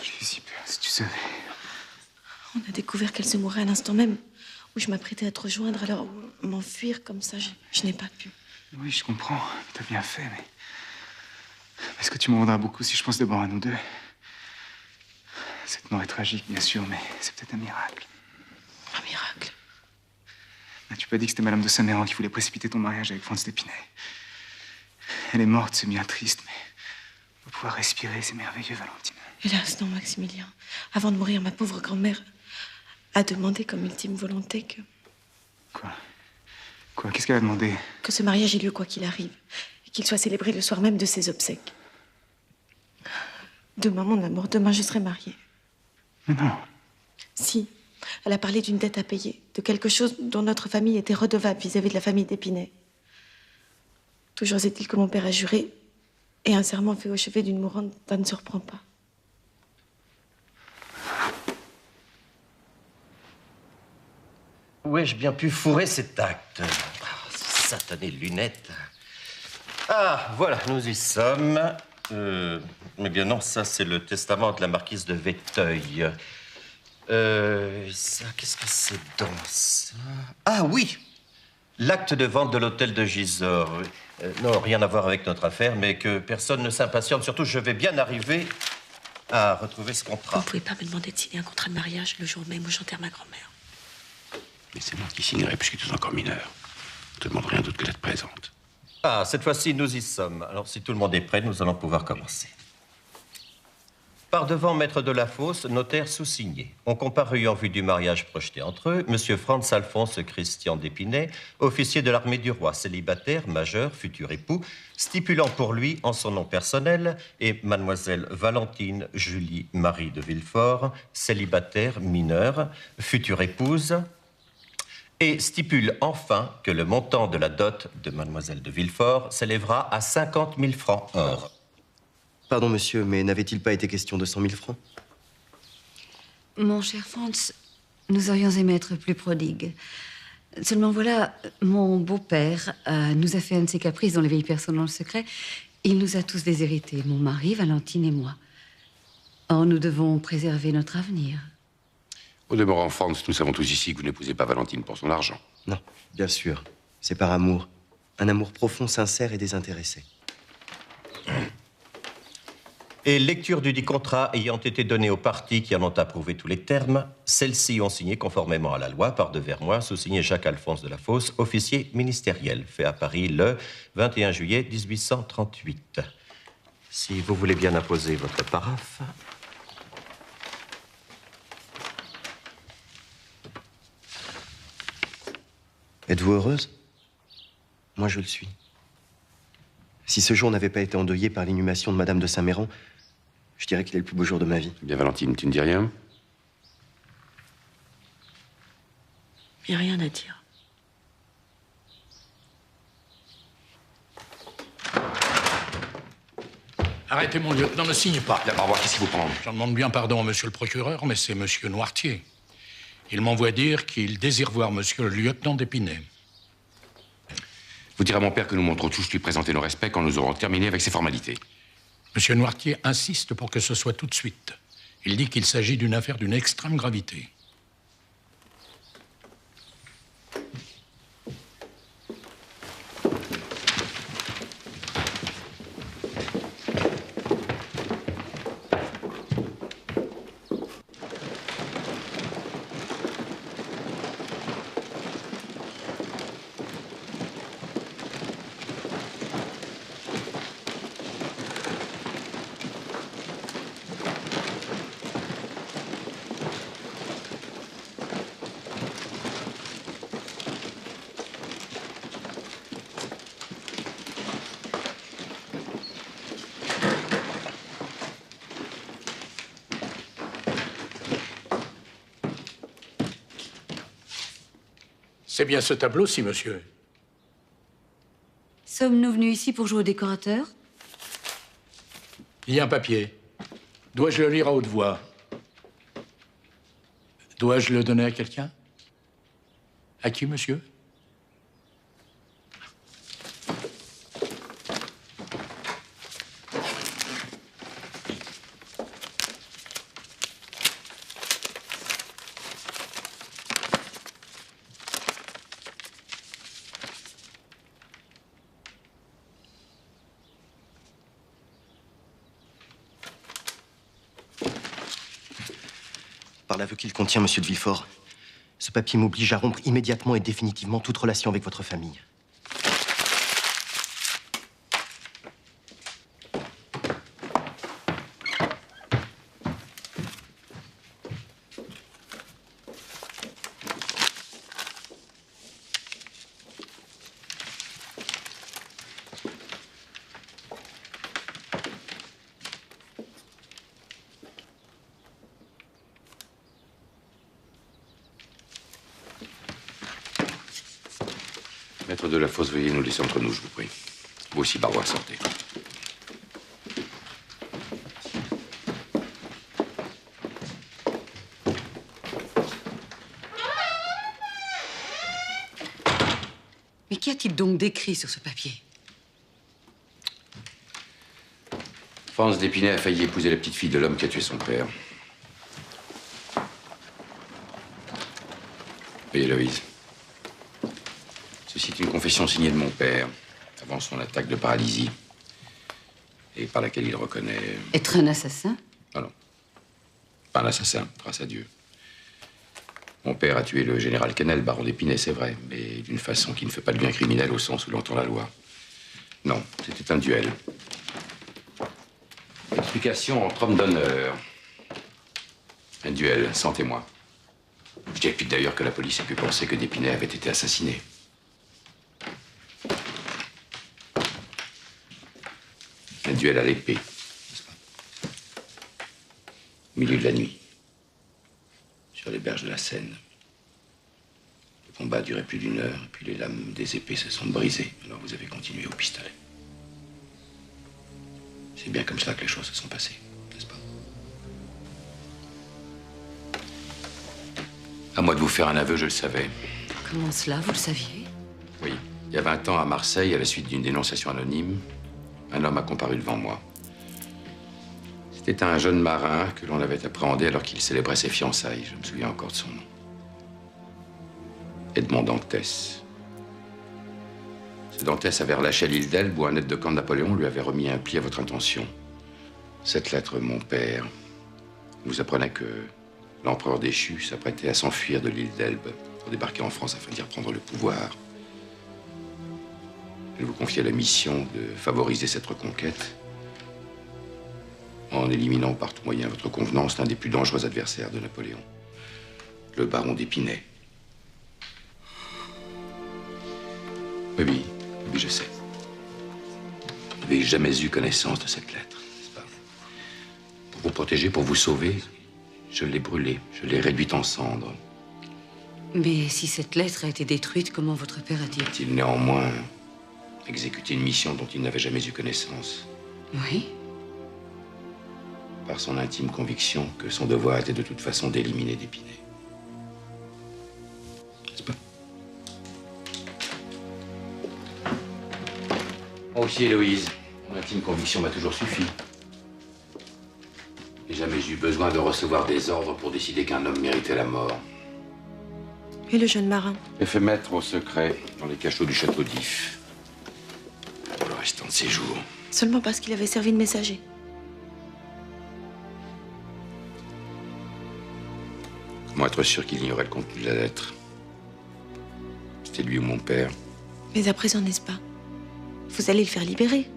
J'ai si peur, si tu savais. On a découvert qu'elle se mourait à l'instant même où je m'apprêtais à te rejoindre, alors m'enfuir comme ça, je n'ai pas pu. Oui, je comprends. T'as bien fait, mais... Est-ce que tu m'en voudras beaucoup si je pense d'abord à nous deux? Cette mort est tragique, bien sûr, mais c'est peut-être un miracle. Un miracle? N'as-tu pas dit que c'était Madame de Saint-Méran qui voulait précipiter ton mariage avec Franz d'Épinay? Elle est morte, c'est bien triste, mais on va pouvoir respirer, c'est merveilleux, Valentine. Hélas, non, Maximilien. Avant de mourir, ma pauvre grand-mère a demandé comme ultime volonté que... Quoi? Qu'est-ce qu'elle a demandé? Que ce mariage ait lieu quoi qu'il arrive, et qu'il soit célébré le soir même de ses obsèques. Demain, mon amour, demain, je serai mariée. Mais non. Si. Elle a parlé d'une dette à payer, de quelque chose dont notre famille était redevable vis-à-vis de la famille d'Épinay. Toujours est-il que mon père a juré, et un serment fait au chevet d'une mourante, ça ne surprend pas. Où ai-je bien pu fourrer cet acte? Oh, ces satanées lunettes. Ah, voilà, nous y sommes. Mais bien non, ça, c'est le testament de la marquise de Véteuil. Ça, qu'est-ce que c'est donc, ça? Ah oui, l'acte de vente de l'hôtel de Gisors. Non, rien à voir avec notre affaire, mais que personne ne s'impatiente. Surtout, je vais bien arriver à retrouver ce contrat. Vous ne pouvez pas me demander de signer un contrat de mariage le jour même où j'enterre ma grand-mère. Mais c'est moi qui signerai puisque tu es encore mineur. Je te demande rien d'autre que d'être présente. Ah, cette fois-ci, nous y sommes. Alors, si tout le monde est prêt, nous allons pouvoir commencer. Par devant maître de la Fosse, notaire sous-signé. On comparut en vue du mariage projeté entre eux, monsieur Franz Alphonse Christian d'Épinay, officier de l'armée du roi, célibataire, majeur, futur époux, stipulant pour lui en son nom personnel, et mademoiselle Valentine Julie Marie de Villefort, célibataire, mineure, future épouse, et stipule enfin que le montant de la dot de mademoiselle de Villefort s'élèvera à 50 000 francs or. Pardon, monsieur, mais n'avait-il pas été question de 100 000 francs? Mon cher Franz, nous aurions aimé être plus prodigues. Seulement voilà, mon beau-père nous a fait un de ses caprices dont les vieilles personnes ont le secret. Il nous a tous déshérités, mon mari, Valentine et moi. Or, nous devons préserver notre avenir. Au demeurant, Franz, nous savons tous ici que vous n'épousez pas Valentine pour son argent. Non, bien sûr. C'est par amour. Un amour profond, sincère et désintéressé. Et lecture du dit contrat ayant été donnée aux parties qui en ont approuvé tous les termes, celles-ci ont signé conformément à la loi par devers moi, sous-signé Jacques-Alphonse de la Fosse, officier ministériel, fait à Paris le 21 juillet 1838. Si vous voulez bien apposer votre paraphe. Êtes-vous heureuse? Moi, je le suis. Si ce jour n'avait pas été endeuillé par l'inhumation de Madame de Saint-Méran, je dirais qu'il est le plus beau jour de ma vie. Bien, Valentine, tu ne dis rien? Il n'y a rien à dire. Arrêtez, mon lieutenant, ne signe pas. D'abord, voir qu'est-ce qu'il vous prend. J'en demande bien pardon à monsieur le procureur, mais c'est monsieur Noirtier. Il m'envoie dire qu'il désire voir monsieur le lieutenant d'Épinay. Vous direz à mon père que nous montrons tous lui présenter nos respects quand nous aurons terminé avec ces formalités. Monsieur Noirtier insiste pour que ce soit tout de suite. Il dit qu'il s'agit d'une affaire d'une extrême gravité. C'est bien ce tableau-ci, monsieur. Sommes-nous venus ici pour jouer au décorateur? Il y a un papier. Dois-je le lire à haute voix? Dois-je le donner à quelqu'un? À qui, monsieur? Par l'aveu qu'il contient, monsieur de Villefort, ce papier m'oblige à rompre immédiatement et définitivement toute relation avec votre famille. Maître de la Fosse, veuillez nous laisser entre nous, je vous prie. Vous aussi, Barrois, sortez. Mais qu'y a-t-il donc d'écrit sur ce papier? Franz d'Épinay a failli épouser la petite fille de l'homme qui a tué son père. Voyez, Héloïse. Ceci est une confession signée de mon père, avant son attaque de paralysie, et par laquelle il reconnaît... Être un assassin? Non, non. Pas un assassin, grâce à Dieu. Mon père a tué le général Canel, baron d'Épinay, c'est vrai, mais d'une façon qui ne fait pas de bien criminel au sens où l'entend la loi. Non, c'était un duel. Et de toute Implication entre hommes d'honneur. Un duel sans témoin. Je t'explique d'ailleurs que la police ait pu penser que Despinay avait été assassiné. Un duel à l'épée, n'est-ce pas? Au milieu de la nuit, sur les berges de la Seine. Le combat a duré plus d'1 heure, et puis les lames des épées se sont brisées. Alors vous avez continué au pistolet. C'est bien comme cela que les choses se sont passées, n'est-ce pas? À moi de vous faire un aveu, je le savais. Comment cela, vous le saviez? Oui. Il y a 20 ans, à Marseille, à la suite d'une dénonciation anonyme, un homme a comparu devant moi. C'était un jeune marin que l'on avait appréhendé alors qu'il célébrait ses fiançailles. Je me souviens encore de son nom. Edmond Dantès. Ce Dantès avait relâché à l'île d'Elbe où un aide de camp de Napoléon lui avait remis un pli à votre intention. Cette lettre, mon père, vous apprenait que l'empereur déchu s'apprêtait à s'enfuir de l'île d'Elbe pour débarquer en France afin d'y reprendre le pouvoir. Elle vous confiait la mission de favoriser cette reconquête en éliminant par tout moyen à votre convenance l'un des plus dangereux adversaires de Napoléon, le baron d'Épinay. Oui, je sais. Vous n'avez jamais eu connaissance de cette lettre, n'est-ce pas? Pour vous protéger, pour vous sauver, je l'ai brûlée, je l'ai réduite en cendres. Mais si cette lettre a été détruite, comment votre père a-t-il... A-t-il néanmoins exécuté une mission dont il n'avait jamais eu connaissance? Oui. Par son intime conviction que son devoir était de toute façon d'éliminer Despinay. N'est-ce pas? Moi aussi, Héloïse. Mon intime conviction m'a toujours suffi. J'ai jamais eu besoin de recevoir des ordres pour décider qu'un homme méritait la mort. Et le jeune marin? J'ai fait mettre au secret dans les cachots du château d'If. Pour le restant de ses jours. Seulement parce qu'il avait servi de messager. Comment être sûr qu'il ignorait le contenu de la lettre? C'était lui ou mon père. Mais à présent, n'est-ce pas? Vous allez le faire libérer.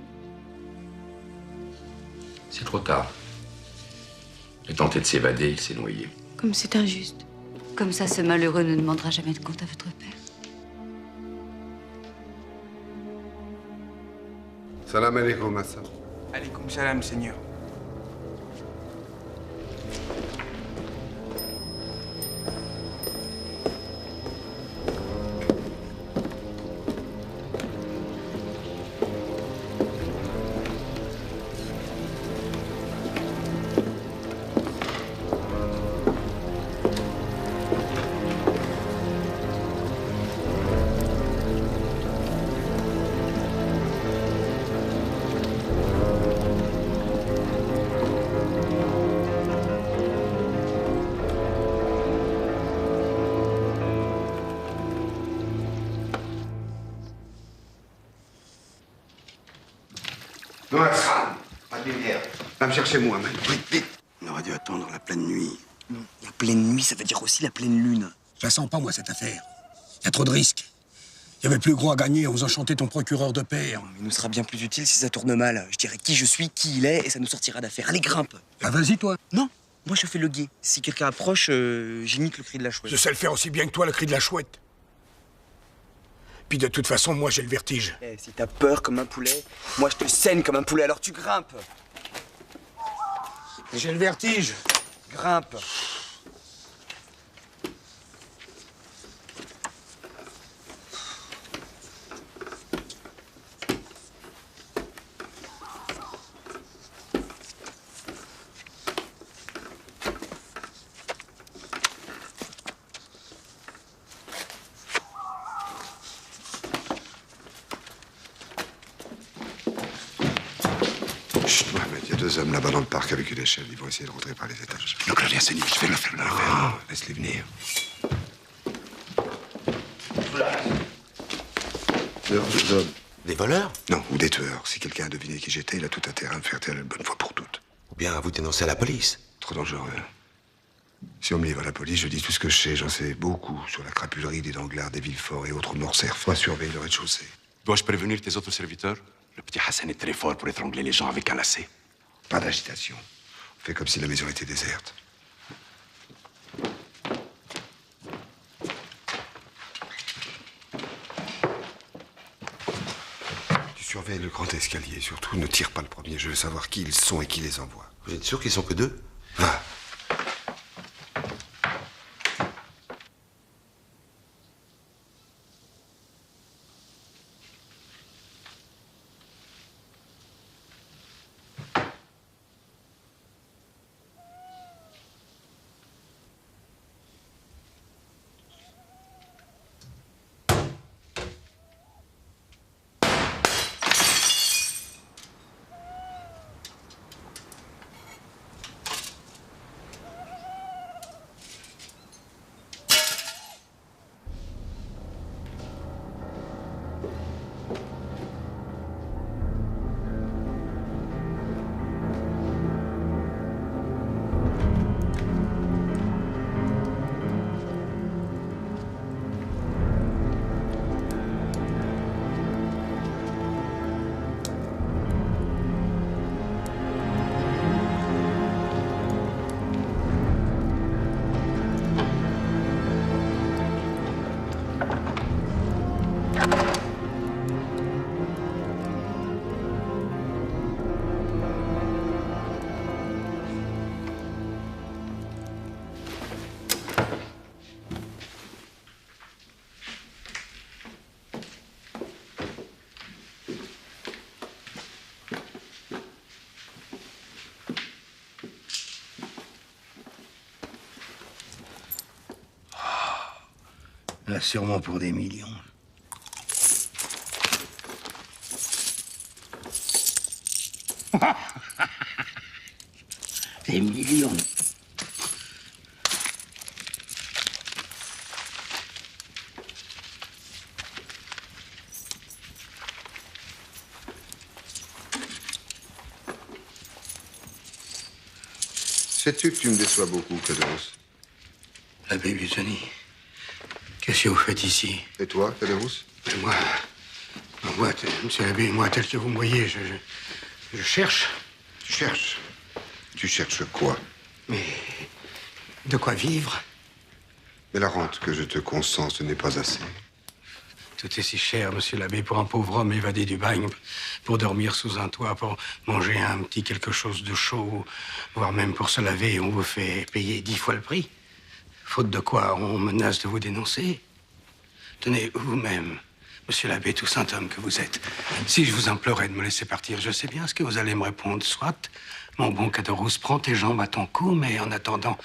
C'est trop tard. Il a tenté de s'évader, il s'est noyé. Comme c'est injuste. Comme ça, ce malheureux ne demandera jamais de compte à votre père. Salam alaikum, Massa. Alaikum salam, Seigneur. Non, Hassan, pas de lumière. Va me chercher moi, man. Vite, vite. On aurait dû attendre la pleine nuit. La pleine nuit, ça veut dire aussi la pleine lune. Je la sens pas, moi, cette affaire. Il y a trop de risques. Il y avait plus gros à gagner en faisant chanter ton procureur de père. Il nous sera bien plus utile si ça tourne mal. Je dirais qui je suis, qui il est, et ça nous sortira d'affaire. Allez, grimpe. Ah, vas-y, toi. Non, moi je fais le guet. Si quelqu'un approche, j'imite le cri de la chouette. Je sais le faire aussi bien que toi, le cri de la chouette. Puis de toute façon, moi, j'ai le vertige. Si t'as peur comme un poulet, moi je te saigne comme un poulet, alors tu grimpes. J'ai le vertige. Grimpe. Chut, Mohamed, il y a 2 hommes là-bas dans le parc avec une échelle. Ils vont essayer de rentrer par les étages. Non, Claudia, c'est nul. Je vais l'affaire. Ah, laisse-les venir. Dehors, 2 hommes. Des voleurs? Non, ou des tueurs. Si quelqu'un a deviné qui j'étais, il a tout intérêt à me faire taire une bonne fois pour toutes. Ou bien à vous dénoncer à la police? Trop dangereux. Si on me livre à la police, je dis tout ce que je sais. J'en sais beaucoup sur la crapulerie des Danglars, des Villefort et autres morcerfs. Faut surveiller le rez-de-chaussée. Dois-je prévenir tes autres serviteurs? Le petit Hassan est très fort pour étrangler les gens avec un lacet. Pas d'agitation. On fait comme si la maison était déserte. Tu surveilles le grand escalier. Surtout, ne tire pas le premier. Je veux savoir qui ils sont et qui les envoie. Vous êtes sûr qu'ils sont que deux? Va. Là, sûrement pour des millions. Des millions. Sais-tu que tu me déçois beaucoup, Caderousse? L'abbé Busoni, qu'est-ce que vous faites ici? Et toi, Caderousse? Moi, monsieur l'abbé, moi, tel que vous me voyez, je cherche. Tu cherches? Tu cherches quoi? Mais de quoi vivre? Mais la rente que je te consens, ce n'est pas assez. Tout est si cher, monsieur l'abbé, pour un pauvre homme évadé du bagne, pour dormir sous un toit, pour manger un petit quelque chose de chaud, voire même pour se laver, on vous fait payer 10 fois le prix. Faute de quoi, on menace de vous dénoncer. Tenez, vous-même, monsieur l'abbé, tout saint homme que vous êtes, si je vous implorais de me laisser partir, je sais bien ce que vous allez me répondre. Soit, mon bon Caderousse, prends tes jambes à ton cou, mais en attendant,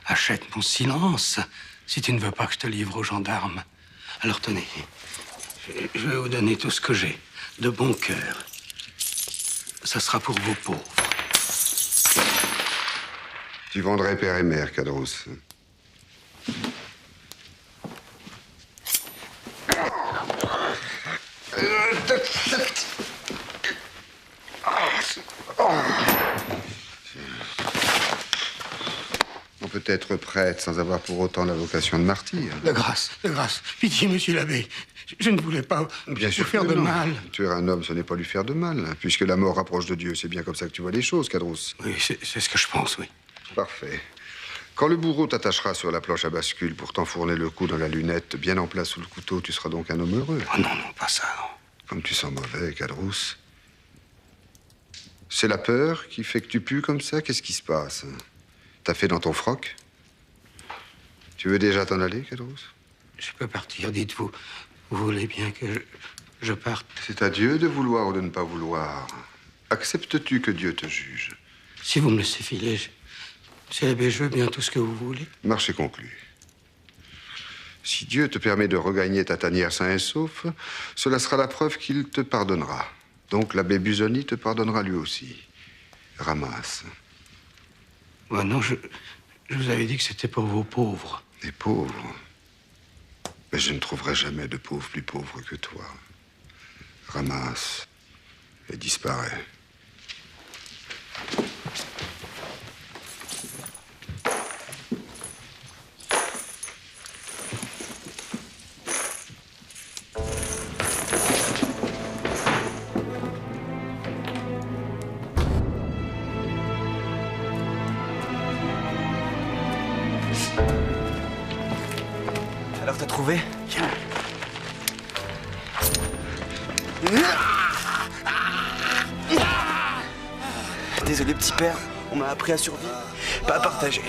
achète mon silence, si tu ne veux pas que je te livre aux gendarmes. Alors tenez, je vais vous donner tout ce que j'ai, de bon cœur. Ça sera pour vos pauvres. Tu vendrais père et mère, Caderousse. On peut être prêtre sans avoir pour autant la vocation de martyr. De grâce, pitié, monsieur l'abbé. Je ne voulais pas Bien vous sûr faire que de non. mal. Tuer un homme, ce n'est pas lui faire de mal, puisque la mort rapproche de Dieu. C'est bien comme ça que tu vois les choses, Caderousse. Oui, c'est ce que je pense, oui. Parfait. Quand le bourreau t'attachera sur la planche à bascule pour t'enfourner le cou dans la lunette, bien en place sous le couteau, tu seras donc un homme heureux. Oh non, non, pas ça, non. Comme tu sens mauvais, Caderousse. C'est la peur qui fait que tu pues comme ça? Qu'est-ce qui se passe? T'as fait dans ton froc? Tu veux déjà t'en aller, Caderousse? Je peux partir, dites-vous. Vous voulez bien que je parte? C'est à Dieu de vouloir ou de ne pas vouloir. Acceptes-tu que Dieu te juge? Si vous me laissez filer, monsieur l'abbé, je veux bien tout ce que vous voulez. Marché conclu. Si Dieu te permet de regagner ta tanière sain et sauf, cela sera la preuve qu'il te pardonnera. Donc l'abbé Busoni te pardonnera lui aussi. Ramasse. Moi, non, je vous avais dit que c'était pour vos pauvres. Les pauvres? Mais je ne trouverai jamais de pauvre plus pauvre que toi. Ramasse et disparaît. Alors t'as trouvé? Tiens. Désolé petit père, on m'a appris à survivre, pas à partager.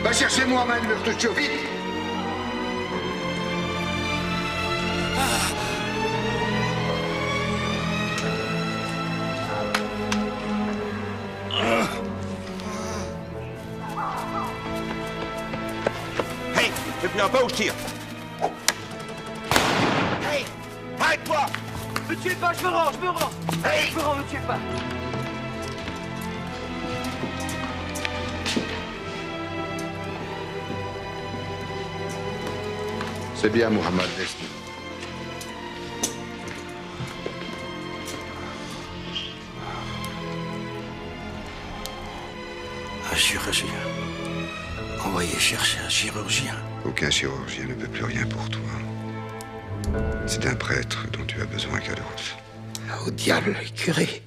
Va chercher Mohamed Bertuccio, vite! Hey, fais plus un pas ou je tire. Hey, arrête-toi! Me tuez pas, je me rends! Hey! Je me rends, me tuez pas! C'est bien, Mohamed, laisse. Un chirurgien. Envoyez chercher un chirurgien. Aucun chirurgien ne peut plus rien pour toi. C'est d'un prêtre dont tu as besoin, Caderousse. Au diable, curé.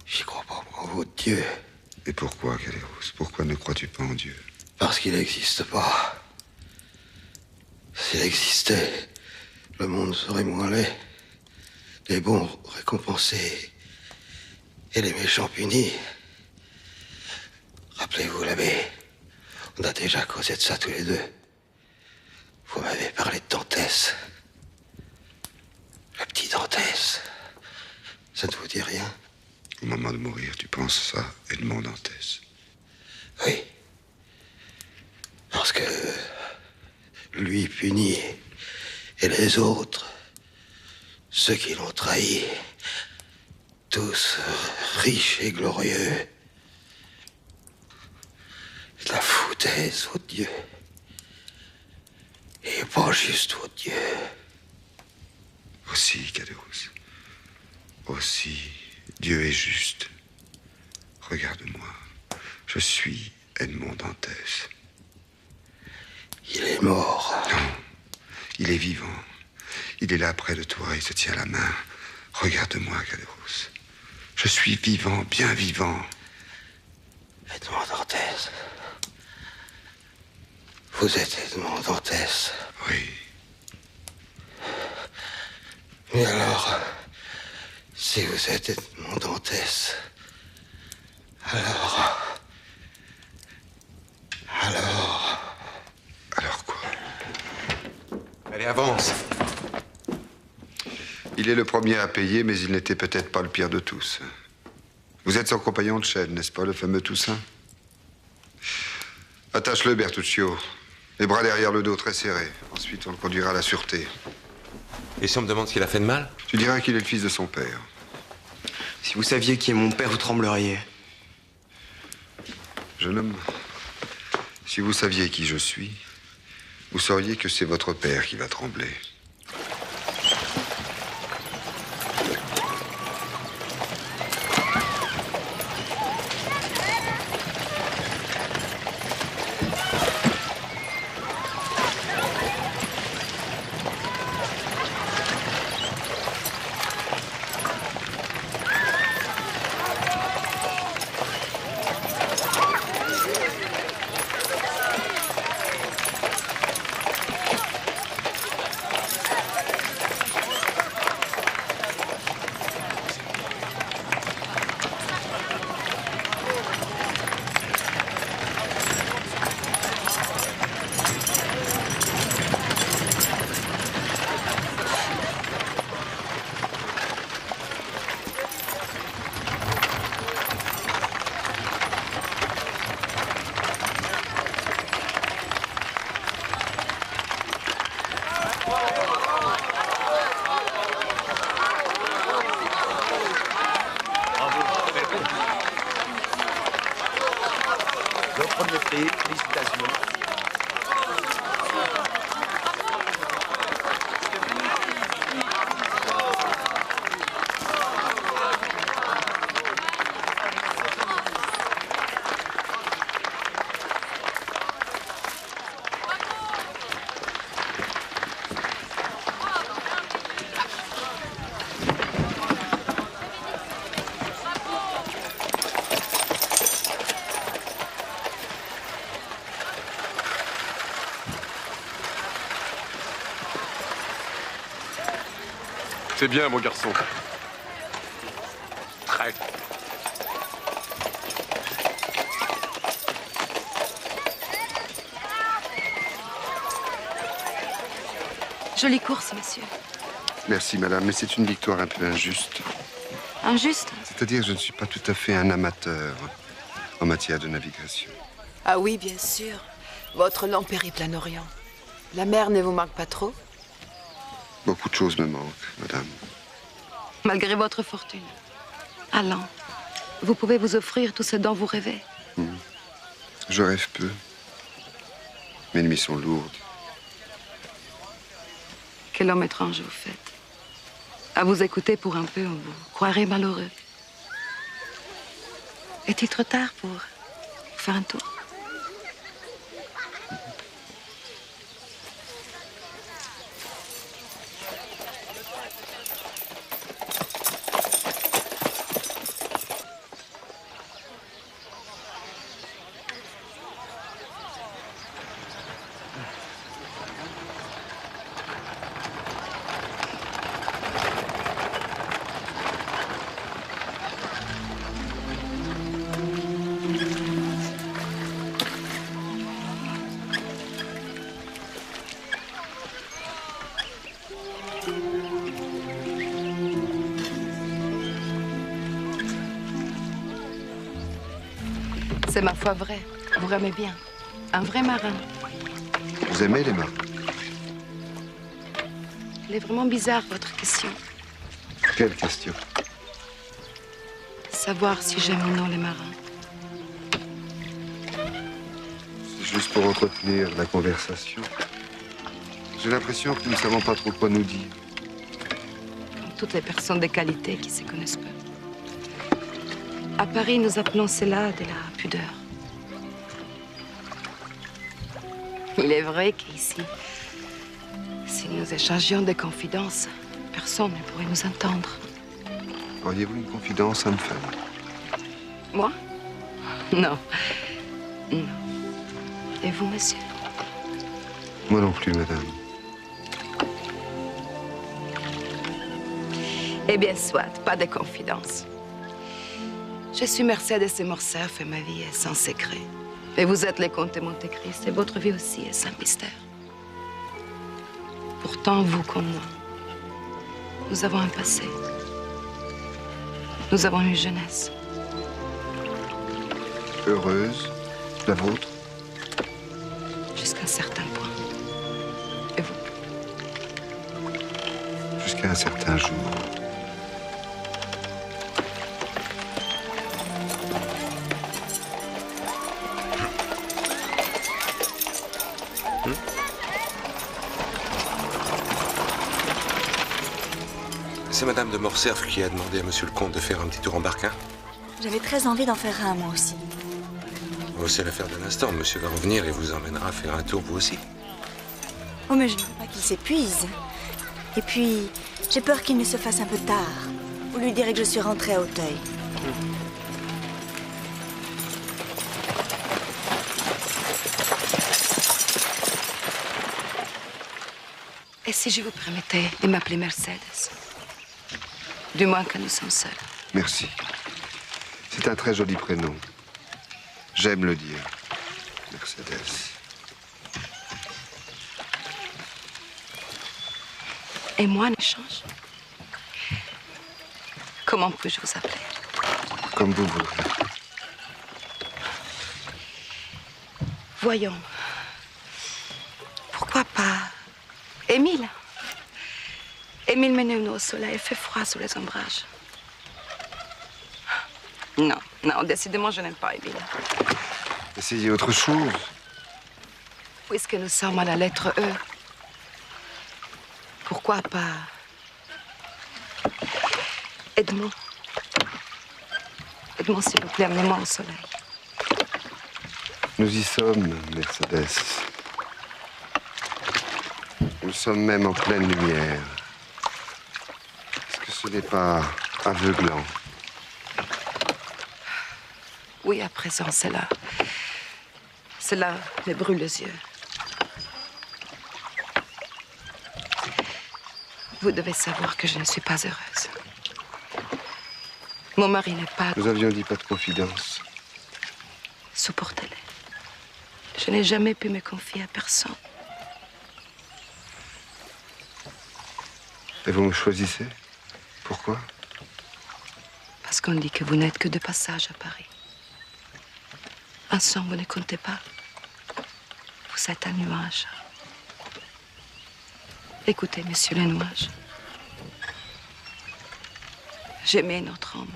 J'y crois pas en votre Dieu. Et pourquoi, Caderousse? Pourquoi ne crois-tu pas en Dieu? Parce qu'il n'existe pas. S'il existait, le monde serait moins laid. Les bons récompensés et les méchants punis. Rappelez-vous, l'abbé, on a déjà causé de ça tous les deux. Vous m'avez parlé de Dantès. Le petit Dantès. Ça ne vous dit rien? Au moment de mourir, tu penses ça, Edmond Dantès? Oui. Parce que lui puni et les autres, ceux qui l'ont trahi, tous riches et glorieux. De la foutaise, votre Dieu. Et pas juste votre Dieu. Aussi, Caderousse. Aussi, Dieu est juste. Regarde-moi. Je suis Edmond Dantès. Il est mort. Non, il est vivant. Il est là près de toi, il te tient la main. Regarde-moi, Caderousse. Je suis vivant, bien vivant. Edmond Dantès. Vous êtes Edmond Dantès. Oui. Mais alors, si vous êtes Edmond Dantès, alors... Alors quoi? Allez, avance. Il est le premier à payer, mais il n'était peut-être pas le pire de tous. Vous êtes son compagnon de chaîne, n'est-ce pas, le fameux Toussaint? Attache-le, Bertuccio. Les bras derrière le dos très serrés. Ensuite, on le conduira à la sûreté. Et si on me demande ce qu'il a fait de mal? Tu diras qu'il est le fils de son père. Si vous saviez qui est mon père, vous trembleriez. Jeune homme, si vous saviez qui je suis, vous sauriez que c'est votre père qui va trembler. C'est bien, mon garçon. Très. Jolie course, monsieur. Merci, madame, mais c'est une victoire un peu injuste. Injuste? C'est-à-dire que je ne suis pas tout à fait un amateur en matière de navigation. Ah oui, bien sûr. Votre long périple en Orient. La mer ne vous manque pas trop? Beaucoup de choses me manquent, madame. Malgré votre fortune. Allant, vous pouvez vous offrir tout ce dont vous rêvez. Je rêve peu. Mes nuits sont lourdes. Quel homme étrange vous faites. À vous écouter pour un peu, on vous croirait malheureux. Est-il trop tard pour faire un tour? C'est ma foi vrai. Vous aimez bien. Un vrai marin. Vous aimez les marins? Elle est vraiment bizarre, votre question. Quelle question? Savoir si j'aime ou non les marins. C'est juste pour entretenir la conversation. J'ai l'impression que nous ne savons pas trop quoi nous dire. Comme toutes les personnes de qualité qui se connaissent peu. À Paris, nous appelons cela de la pudeur. Il est vrai qu'ici, si nous échangions des confidences, personne ne pourrait nous entendre. Auriez-vous une confidence à me faire? Moi? Non. Non. Et vous, monsieur? Moi non plus, madame. Eh bien, soit, pas de confidence. Je suis Mercedes de Morcerf et ma vie est sans secret. Et vous êtes les comtes de Monte-Cristo et votre vie aussi est sans mystère. Pourtant, vous comme moi, nous avons un passé. Nous avons une jeunesse. Heureuse, la vôtre? Jusqu'à un certain point. Et vous? Jusqu'à un certain jour. C'est Madame de Morcerf qui a demandé à Monsieur le Comte de faire un petit tour en barquin. J'avais très envie d'en faire un, moi aussi. Oh, c'est l'affaire d'un instant. Monsieur va revenir et vous emmènera faire un tour, vous aussi. Oh, mais je ne veux pas qu'il s'épuise. Et puis, j'ai peur qu'il ne se fasse un peu tard. Vous lui direz que je suis rentrée à Auteuil. Et si je vous permettais de m'appeler Mercedes? Du moins que nous sommes seuls. Merci. C'est un très joli prénom. J'aime le dire. Mercedes. Et moi, en échange? Comment puis-je vous appeler? Comme vous voudrez. Voyons. Pourquoi pas Émile? Émile, menez-nous au soleil. Il fait froid sous les ombrages. Non, non, décidément, je n'aime pas Émile. Essayez autre chose. Puisque nous sommes à la lettre E, pourquoi pas Edmond? Edmond, s'il vous plaît, amenez-moi au soleil. Nous y sommes, Mercedes. Nous sommes même en pleine lumière. Est-ce que ce n'est pas aveuglant? Oui, à présent, c'est là. Cela me brûle les yeux. Vous devez savoir que je ne suis pas heureuse. Mon mari n'est pas... Nous avions dit pas de confidence. Supportez-les. Je n'ai jamais pu me confier à personne. Et vous me choisissez? Pourquoi? Parce qu'on dit que vous n'êtes que de passage à Paris. Ensemble, vous ne comptez pas. Vous êtes un nuage. Écoutez, monsieur le nuage. J'aimais notre homme.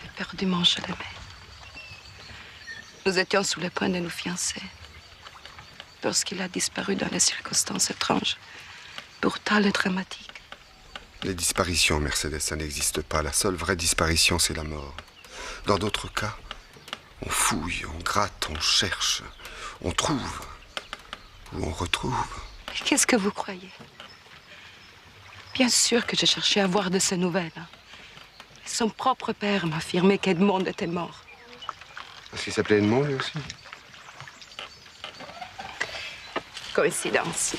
Éperdument, je l'aimais. Nous étions sous le point de nous fiancer. Lorsqu'il a disparu dans des circonstances étranges, brutales et dramatiques. Les disparitions, Mercedes, ça n'existe pas. La seule vraie disparition, c'est la mort. Dans d'autres cas, on fouille, on gratte, on cherche, on trouve, ou on retrouve. Qu'est-ce que vous croyez? Bien sûr que j'ai cherché à avoir de ces nouvelles. Son propre père m'affirmait qu'Edmond était mort. Est-ce qu'il s'appelait Edmond, lui aussi? Coïncidence.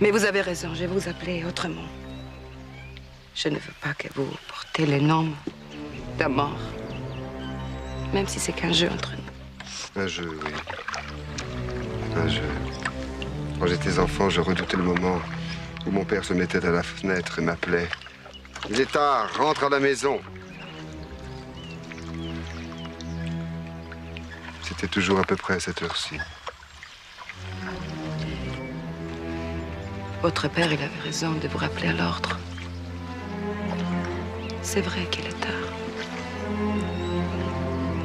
Mais vous avez raison, je vais vous appeler autrement. Je ne veux pas que vous portez le nom d'un mort. Même si c'est qu'un jeu entre nous. Un jeu, oui. Un jeu. Quand j'étais enfant, je redoutais le moment où mon père se mettait à la fenêtre et m'appelait. Il est tard, rentre à la maison. C'était toujours à peu près à cette heure-ci. Votre père, il avait raison de vous rappeler à l'ordre. C'est vrai qu'il est tard.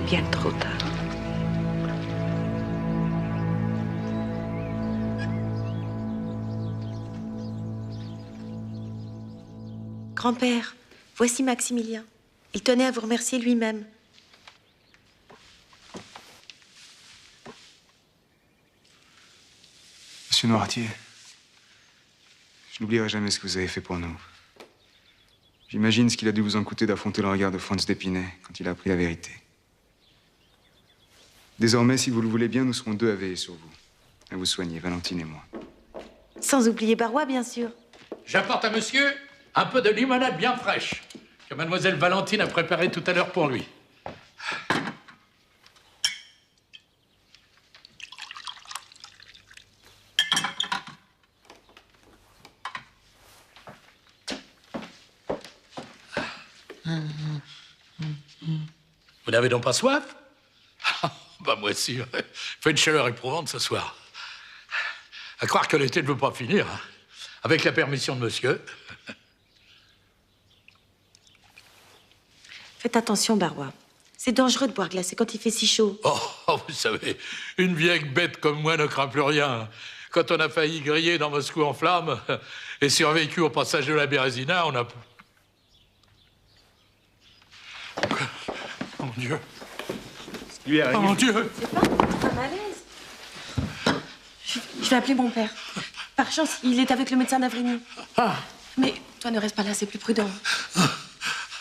Bien trop tard. Grand-père, voici Maximilien. Il tenait à vous remercier lui-même. Monsieur Noirtier, je n'oublierai jamais ce que vous avez fait pour nous. J'imagine ce qu'il a dû vous en coûter d'affronter le regard de Franz d'Épinay quand il a appris la vérité. Désormais, si vous le voulez bien, nous serons deux à veiller sur vous. À vous soigner, Valentine et moi. Sans oublier Barrois, bien sûr. J'apporte à monsieur un peu de limonade bien fraîche que mademoiselle Valentine a préparée tout à l'heure pour lui. Vous n'avez donc pas soif? Bah moi aussi. Il fait une chaleur éprouvante ce soir. À croire que l'été ne veut pas finir. Hein. Avec la permission de monsieur. Faites attention, Barrois. C'est dangereux de boire glacé quand il fait si chaud. Oh, vous savez, une vieille bête comme moi ne craint plus rien. Quand on a failli griller dans Moscou en flammes et survécu au passage de la Bérésina, on a... Oh mon Dieu. Oh mon Dieu. C'est pas un malaise. Je vais appeler mon père. Par chance, il est avec le médecin d'Avrigny. Mais toi, ne reste pas là, c'est plus prudent.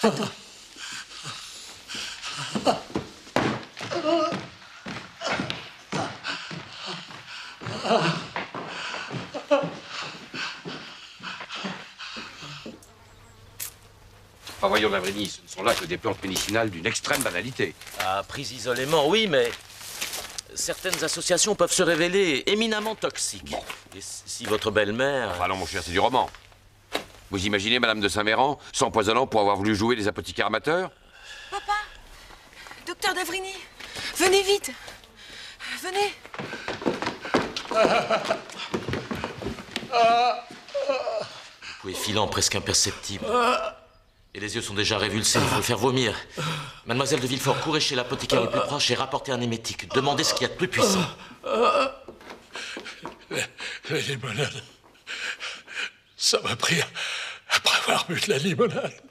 Attends. Enfin, voyons, Lavrini, ce ne sont là que des plantes médicinales d'une extrême banalité. Ah, prises isolément, oui, mais certaines associations peuvent se révéler éminemment toxiques. Et si votre belle-mère... Enfin non, mon cher, c'est du roman. Vous imaginez Madame de Saint-Méran s'empoisonnant pour avoir voulu jouer les apothicaires amateurs? Papa, docteur d'Avrigny, venez vite. Venez. Vous pouvez filant, presque imperceptible. Et les yeux sont déjà révulsés, il faut le faire vomir. Mademoiselle de Villefort, courez chez l'apothicaire le plus proche et rapportez un émétique. Demandez ce qu'il y a de plus puissant. La limonade. Ça m'a pris après avoir bu de la limonade.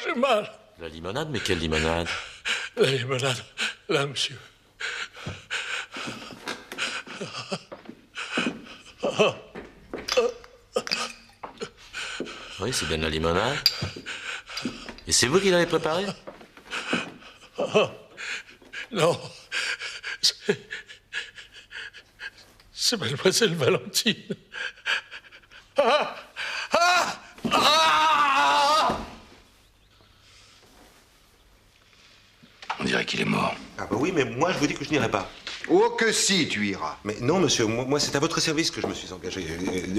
J'ai mal. La limonade? Mais quelle limonade? La limonade, là, monsieur. Oui, c'est bien de la limonade. Et c'est vous qui l'avez préparée? Non. C'est mademoiselle Valentine. On dirait qu'il est mort. Ah bah oui, mais moi je vous dis que je n'irai pas. Oh que si, tu iras. Mais non, monsieur, moi c'est à votre service que je me suis engagé.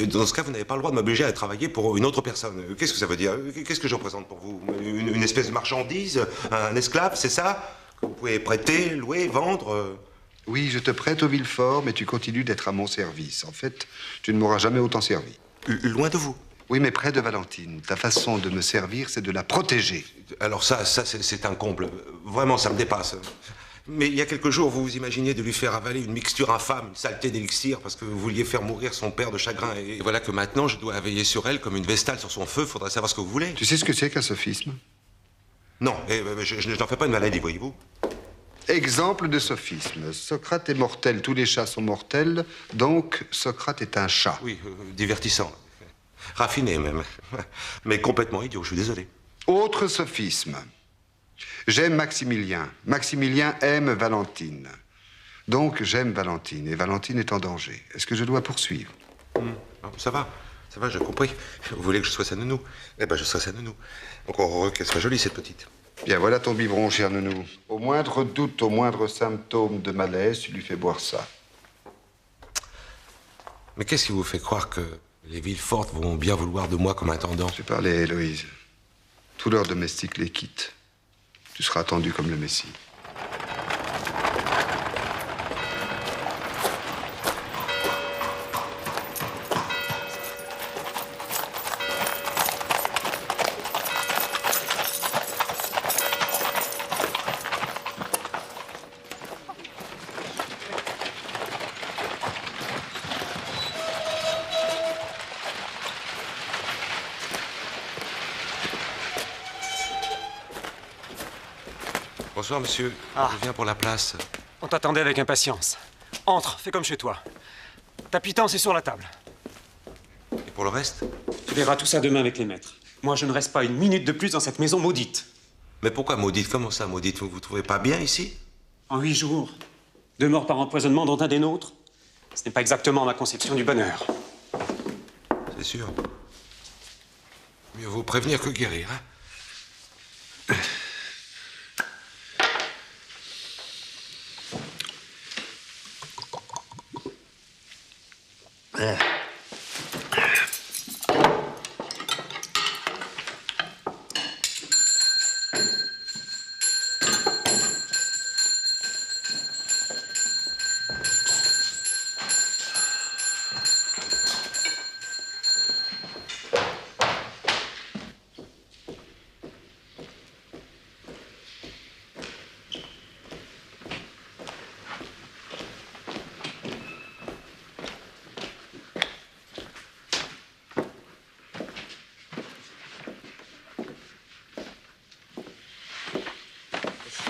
Dans ce cas, vous n'avez pas le droit de m'obliger à travailler pour une autre personne. Qu'est-ce que ça veut dire? Qu'est-ce que je représente pour vous? Une espèce de marchandise? Un esclave, c'est ça? Que vous pouvez prêter, louer, vendre? Oui, je te prête au Villefort, mais tu continues d'être à mon service. En fait, tu ne m'auras jamais autant servi. Loin de vous? Oui, mais près de Valentine. Ta façon de me servir, c'est de la protéger. Alors ça c'est un comble. Vraiment, ça me dépasse. Mais il y a quelques jours, vous vous imaginiez de lui faire avaler une mixture infâme, une saleté d'élixir, parce que vous vouliez faire mourir son père de chagrin. Et voilà que maintenant, je dois veiller sur elle comme une vestale sur son feu. Faudrait savoir ce que vous voulez. Tu sais ce que c'est qu'un sophisme? Non, je n'en fais pas une maladie, voyez-vous. Exemple de sophisme. Socrate est mortel, tous les chats sont mortels, donc Socrate est un chat. Oui, divertissant. Raffiné même. Mais complètement idiot, je suis désolé. Autre sophisme. J'aime Maximilien. Maximilien aime Valentine. Donc j'aime Valentine, et Valentine est en danger. Est-ce que je dois poursuivre? Ça va, j'ai compris. Vous voulez que je sois sa nounou? Eh ben, je serai sa nounou. Encore heureux qu'elle soit jolie, cette petite. Bien, voilà ton biberon, cher nounou. Au moindre doute, au moindre symptôme de malaise, tu lui fais boire ça. Mais qu'est-ce qui vous fait croire que les Villefort vont bien vouloir de moi comme intendant? J'ai parlé à Héloïse. Tous leurs domestiques les quittent. Tu seras attendu comme le Messie. Bonsoir, monsieur. Je viens pour la place. On t'attendait avec impatience. Entre, fais comme chez toi. Ta pitance est sur la table. Et pour le reste? Tu verras tout ça demain avec les maîtres. Moi, je ne reste pas une minute de plus dans cette maison maudite. Mais pourquoi maudite? Comment ça, maudite? Vous vous trouvez pas bien ici? En 8 jours, 2 morts par empoisonnement, dont un des nôtres. Ce n'est pas exactement ma conception du bonheur. C'est sûr. Mieux vaut prévenir que guérir, hein?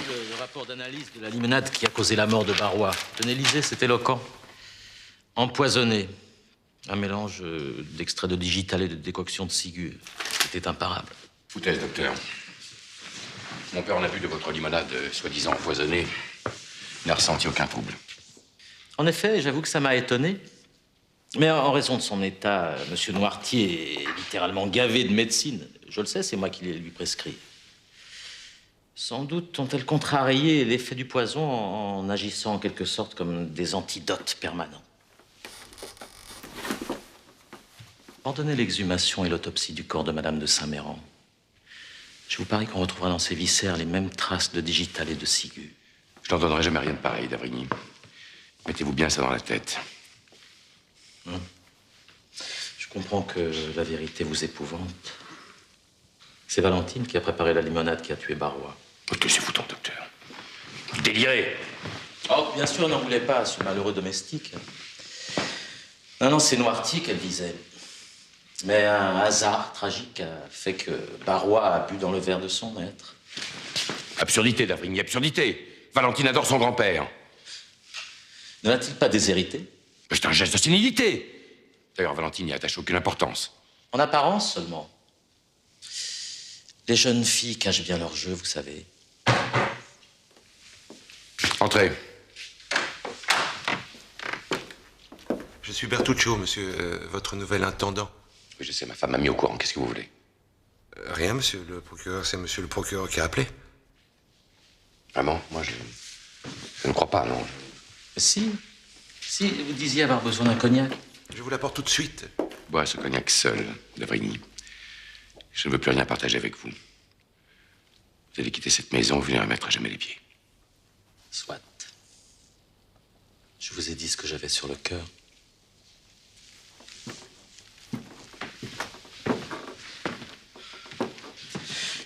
Le rapport d'analyse de la limonade qui a causé la mort de Barrois. Tenez, lisez, c'est éloquent. Empoisonné. Un mélange d'extrait de digital et de décoction de ciguë. C'était imparable. Foutaise, docteur. Mon père en a bu de votre limonade, soi-disant empoisonnée. Il n'a ressenti aucun trouble. En effet, j'avoue que ça m'a étonné. Mais en raison de son état, Monsieur Noirtier est littéralement gavé de médecine. Je le sais, c'est moi qui l'ai lui prescrit. Sans doute ont-elles contrarié l'effet du poison en agissant en quelque sorte comme des antidotes permanents. Ordonnez l'exhumation et l'autopsie du corps de Madame de Saint-Méran. Je vous parie qu'on retrouvera dans ses viscères les mêmes traces de digital et de ciguë. Je n'en donnerai jamais rien de pareil, d'Avrigny. Mettez-vous bien ça dans la tête. Je comprends que la vérité vous épouvante. C'est Valentine qui a préparé la limonade qui a tué Barrois. Taisez-vous donc, docteur. Vous délirez. Oh, bien sûr, n'en voulez pas, ce malheureux domestique. Non, c'est Noirtier qu'elle visait. Mais un hasard tragique a fait que Barrois a bu dans le verre de son maître. Absurdité, d'Avrigny, absurdité. Valentine adore son grand-père. Ne l'a-t-il pas déshérité? C'est un geste de sénilité. D'ailleurs, Valentine n'y attache aucune importance. En apparence seulement. Les jeunes filles cachent bien leur jeu, vous savez. Entrez. Je suis Bertuccio, monsieur, votre nouvel intendant. Oui, je sais, ma femme m'a mis au courant. Qu'est-ce que vous voulez? Rien, monsieur le procureur. C'est monsieur le procureur qui a appelé. Vraiment? Moi, je ne crois pas, non. Si, vous disiez avoir besoin d'un cognac. Je vous l'apporte tout de suite. Bois ce cognac seul, D'avrigny. Je ne veux plus rien partager avec vous. Vous allez quitter cette maison, vous n'y remettrez jamais les pieds. Soit. Je vous ai dit ce que j'avais sur le cœur.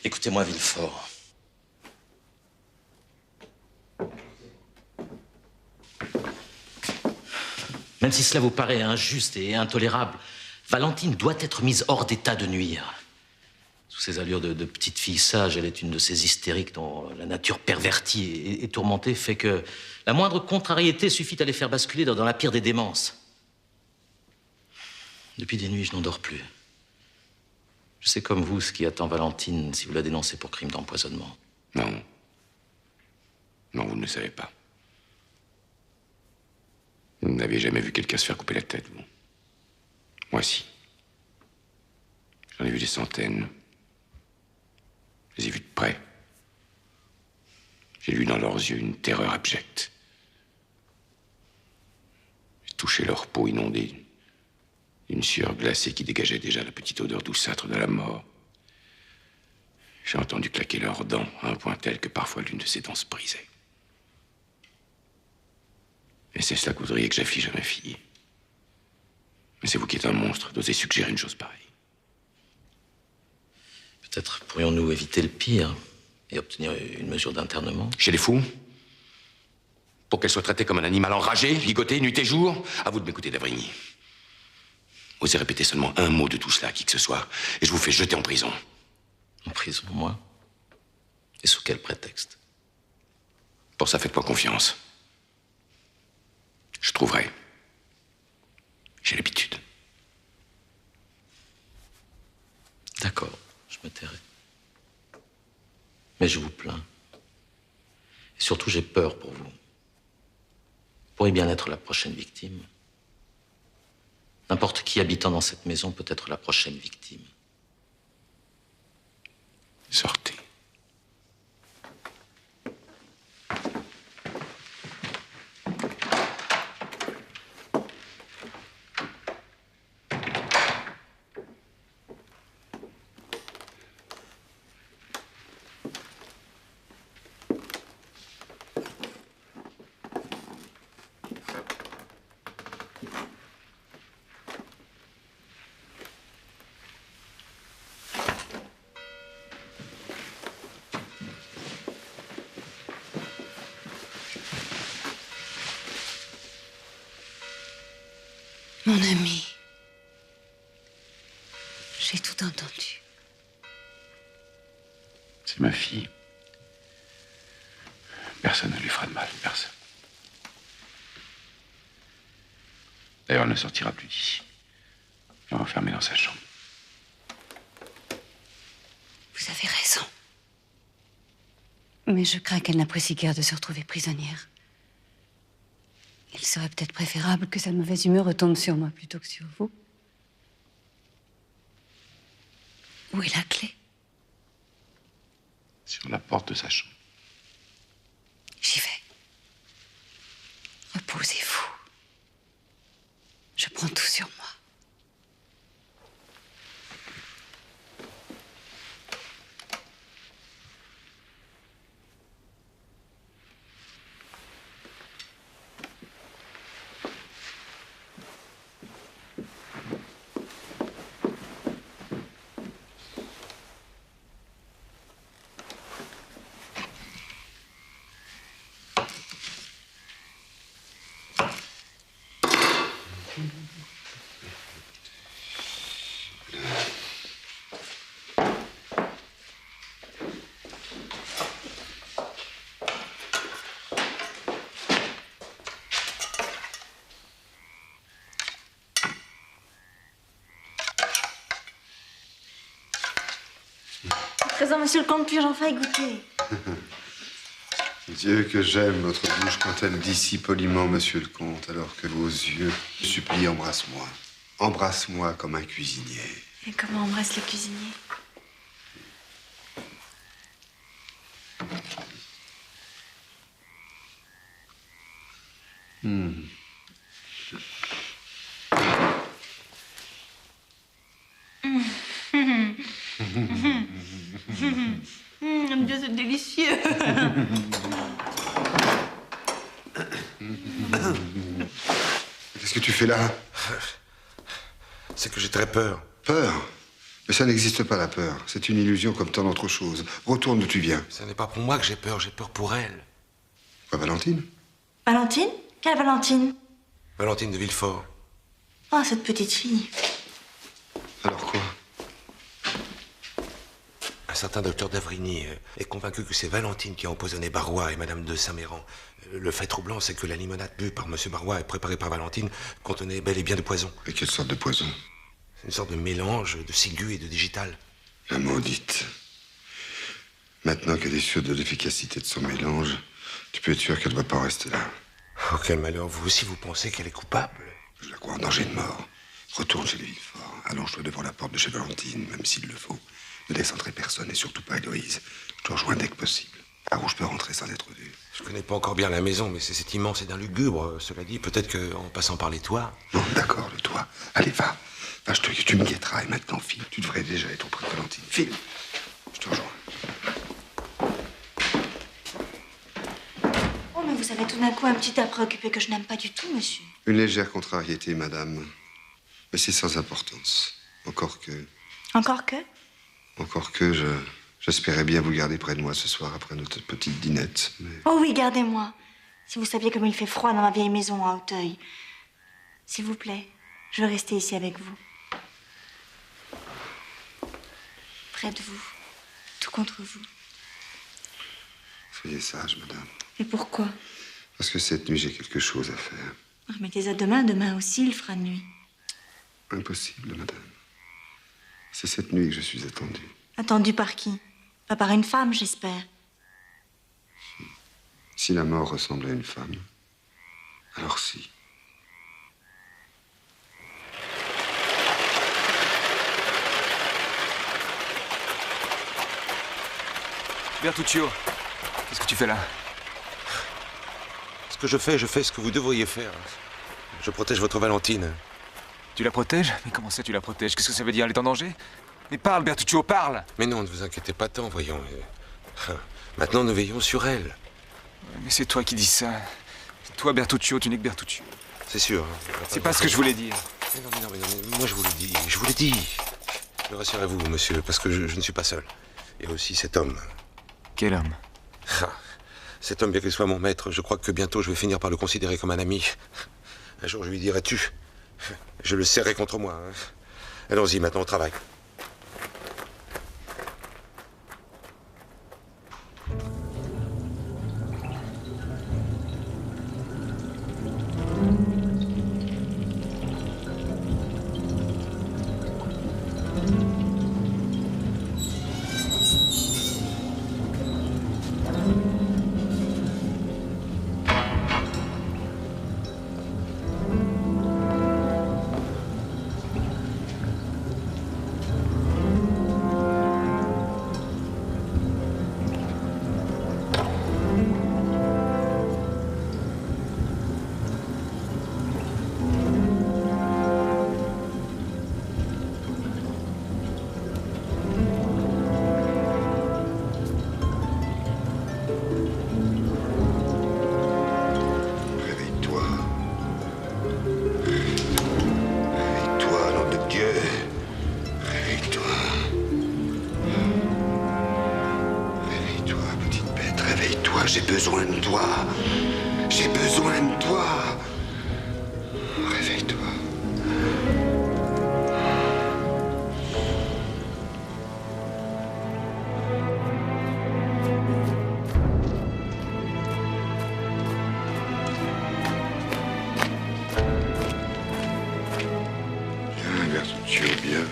Écoutez-moi, Villefort. Même si cela vous paraît injuste et intolérable, Valentine doit être mise hors d'état de nuire. Sous ses allures de petite fille sage, elle est une de ces hystériques dont la nature pervertie et tourmentée fait que la moindre contrariété suffit à les faire basculer dans la pire des démences. Depuis des nuits, je n'en dors plus. Je sais comme vous ce qui attend Valentine si vous la dénoncez pour crime d'empoisonnement. Non. Non, vous ne le savez pas. Vous n'avez jamais vu quelqu'un se faire couper la tête, vous. Moi, si. J'en ai vu des centaines. Je les ai vus de près. J'ai lu dans leurs yeux une terreur abjecte. J'ai touché leur peau inondée d'une sueur glacée qui dégageait déjà la petite odeur douceâtre de la mort. J'ai entendu claquer leurs dents à un point tel que parfois l'une de ces dents se brisait. Et c'est cela que vous voudriez que j'affiche à ma fille. Mais c'est vous qui êtes un monstre d'oser suggérer une chose pareille. Peut-être pourrions-nous éviter le pire et obtenir une mesure d'internement. Chez les fous? Pour qu'elle soit traitée comme un animal enragé, ligoté nuit et jour? À vous de m'écouter, D'avrigny. Osez répéter seulement un mot de tout cela à qui que ce soit, et je vous fais jeter en prison. En prison, moi? Et sous quel prétexte? Pour ça, faites-moi confiance. Je trouverai. J'ai l'habitude. D'accord, je me tairai. Mais je vous plains. Et surtout, j'ai peur pour vous. Vous pourriez bien être la prochaine victime. N'importe qui habitant dans cette maison peut être la prochaine victime. Sortez. Mon ami, j'ai tout entendu. C'est ma fille. Personne ne lui fera de mal, personne. D'ailleurs, elle ne sortira plus d'ici. Elle va enfermer dans sa chambre. Vous avez raison. Mais je crains qu'elle n'apprécie guère de se retrouver prisonnière. Il serait peut-être préférable que sa mauvaise humeur retombe sur moi plutôt que sur vous. Où est la clé? Sur la porte de sa chambre. J'y vais. Reposez-vous. Je prends tout sur moi. Présent, monsieur le comte, puis-je enfin y goûter? Dieu que j'aime votre bouche quand elle dit si poliment, monsieur le comte, alors que vos yeux, je supplie, embrasse-moi. Embrasse-moi comme un cuisinier. Et comment on embrasse le cuisinier? Mon Dieu, c'est délicieux. Qu'est-ce que tu fais là? C'est que j'ai très peur. Peur? Mais ça n'existe pas, la peur. C'est une illusion comme tant d'autres choses. Retourne d'où tu viens. Ce n'est pas pour moi que j'ai peur pour elle. Quoi, Valentine? Valentine? Quelle Valentine? Valentine de Villefort. Oh, cette petite fille. Alors quoi? Un certain docteur d'Avrigny est convaincu que c'est Valentine qui a empoisonné Barrois et Madame de Saint-Méran. Le fait troublant, c'est que la limonade bue par Monsieur Barrois et préparée par Valentine contenait bel et bien du poison. Et quelle sorte de poison? C'est une sorte de mélange de ciguë et de digital. La maudite. Maintenant qu'elle est sûre de l'efficacité de son mélange, tu peux être sûr qu'elle ne va pas en rester là. Oh, quel malheur. Vous aussi, vous pensez qu'elle est coupable? Je la crois en danger de mort. Retourne chez les Villefort. Allonge-toi devant la porte de chez Valentine, même s'il le faut. Ne laisse entrer personne et surtout pas Héloïse. Je te rejoins dès que possible. Là où je peux rentrer sans être vu. Je connais pas encore bien la maison, mais c'est immense et d'un lugubre. Cela dit, peut-être qu'en passant par les toits... Bon, d'accord, le toit. Allez, va. Va, tu me guetteras. Et maintenant, file. Tu devrais déjà être auprès de Valentine. File. Je te rejoins. Oh, mais vous avez tout d'un coup un petit tas préoccupé que je n'aime pas du tout, monsieur. Une légère contrariété, madame. Mais c'est sans importance. Encore que... Encore que? Encore que j'espérais bien vous garder près de moi ce soir après notre petite dînette. Mais... Oh oui, gardez-moi. Si vous saviez comme il fait froid dans ma vieille maison à Auteuil. S'il vous plaît, je veux rester ici avec vous. Près de vous. Tout contre vous. Soyez sage, madame. Et pourquoi? Parce que cette nuit, j'ai quelque chose à faire. Remettez à demain. Demain aussi, il fera nuit. Impossible, madame. C'est cette nuit que je suis attendu. Attendu par qui? Pas par une femme, j'espère. Si la mort ressemble à une femme, alors si. Bertuccio, qu'est-ce que tu fais là? Ce que je fais ce que vous devriez faire. Je protège votre Valentine. Tu la protèges? Mais comment ça, tu la protèges? Qu'est-ce que ça veut dire? Elle est en danger? Mais parle, Bertuccio, parle! Mais non, ne vous inquiétez pas tant, voyons. Maintenant, nous veillons sur elle. Mais c'est toi qui dis ça. Toi, Bertuccio, tu n'es que Bertuccio. C'est sûr. C'est pas ce que je voulais dire. Mais non, moi je vous l'ai dit. Mais rassurez-vous, monsieur, parce que je ne suis pas seul. Il y a aussi cet homme. Quel homme? Cet homme, bien qu'il soit mon maître, je crois que bientôt je vais finir par le considérer comme un ami. Un jour, je lui dirai tu. Je le serrai contre moi. Allons-y, maintenant, au travail. J'ai besoin de toi. J'ai besoin de toi. Réveille-toi. Bien, Bertuccio, bien.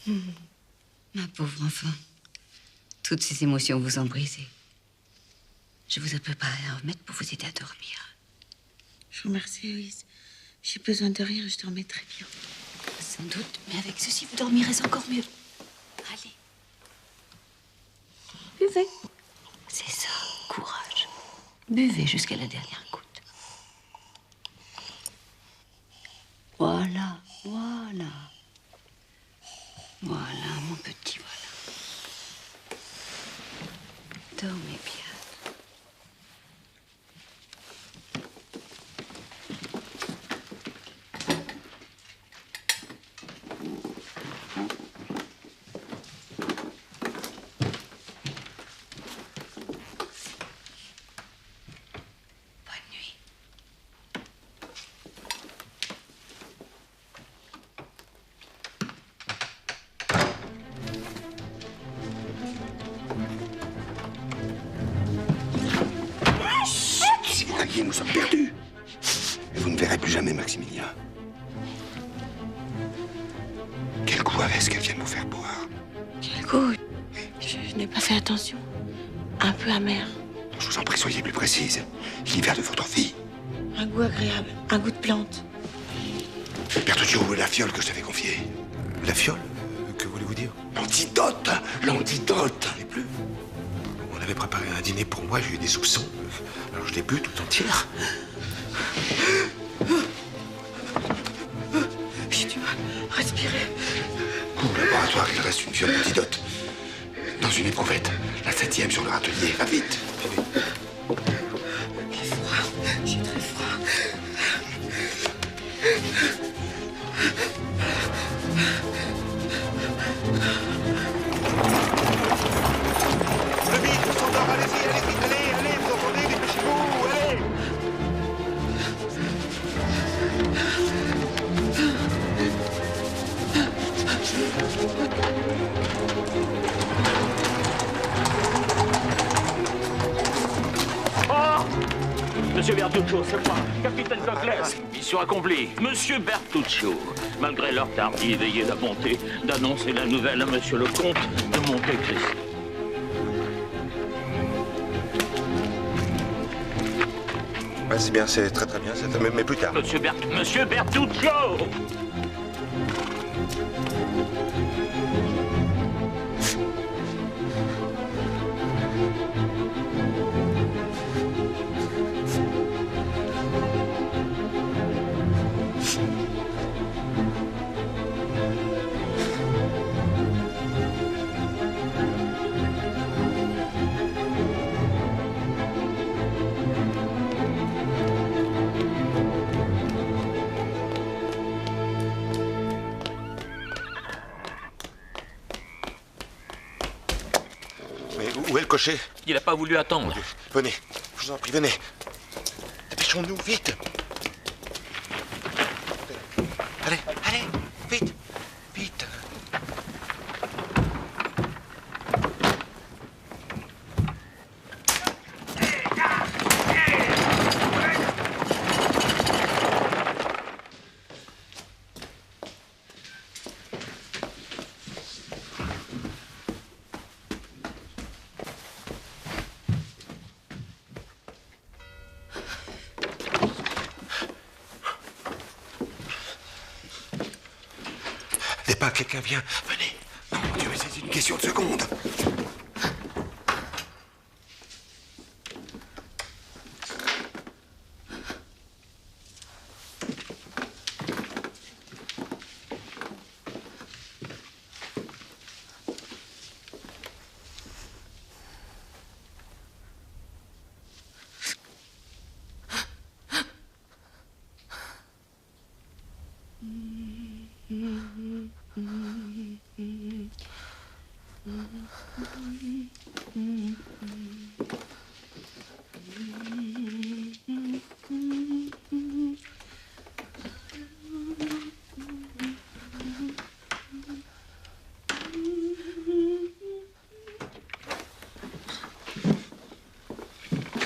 Ma pauvre enfant, toutes ces émotions vous ont brisé. Je vous ai préparé un remède pour vous aider à dormir. Je vous remercie, Héloïse. J'ai besoin de rien, je dormais très bien. Sans doute, mais avec ceci, vous dormirez encore mieux. Allez. Buvez. C'est ça, courage. Buvez jusqu'à la dernière goutte. Voilà, voilà. Voilà, mon petit, voilà. Dormez bien. Nous sommes perdus. Et vous ne verrez plus jamais Maximilien. Quel goût avait ce qu'elle vient de nous faire boire? Quel goût? Je n'ai pas fait attention. Un peu amer. Je vous en prie, soyez plus précise. L'hiver de votre vie. Un goût agréable. Un goût de plante. Bertuccio, où est la fiole que je t'avais confiée? La fiole? Que voulez-vous dire? L'antidote. L'antidote. Je n'ai plus. On avait préparé un dîner pour moi, j'ai eu des soupçons. Alors je l'ai bu tout entière. J'ai du mal à respirer. Au laboratoire, il reste une fiole d'antidote. Dans une éprouvette. La 7e sur le râtelier. Va vite. J'ai froid. J'ai très froid. Le vide, le sondor, allez-y, allez, vous entendez, dépêchez-vous, allez. Oh! Monsieur Bertuccio, c'est moi, capitaine Cocles. Mission accomplie. Monsieur Bertuccio, malgré l'heure tardive, ayez la bonté d'annoncer la nouvelle à monsieur le comte de Monte Cristo. Ouais, c'est bien, c'est très bien, mais plus tard. Monsieur Bertuccio! Mais où est le cocher? Il n'a pas voulu attendre. Venez, je vous en prie, venez. Dépêchons-nous, vite. Allez, allez, vite, vite. Quelqu'un vient. Venez. Non, mon Dieu, mais c'est une question de seconde.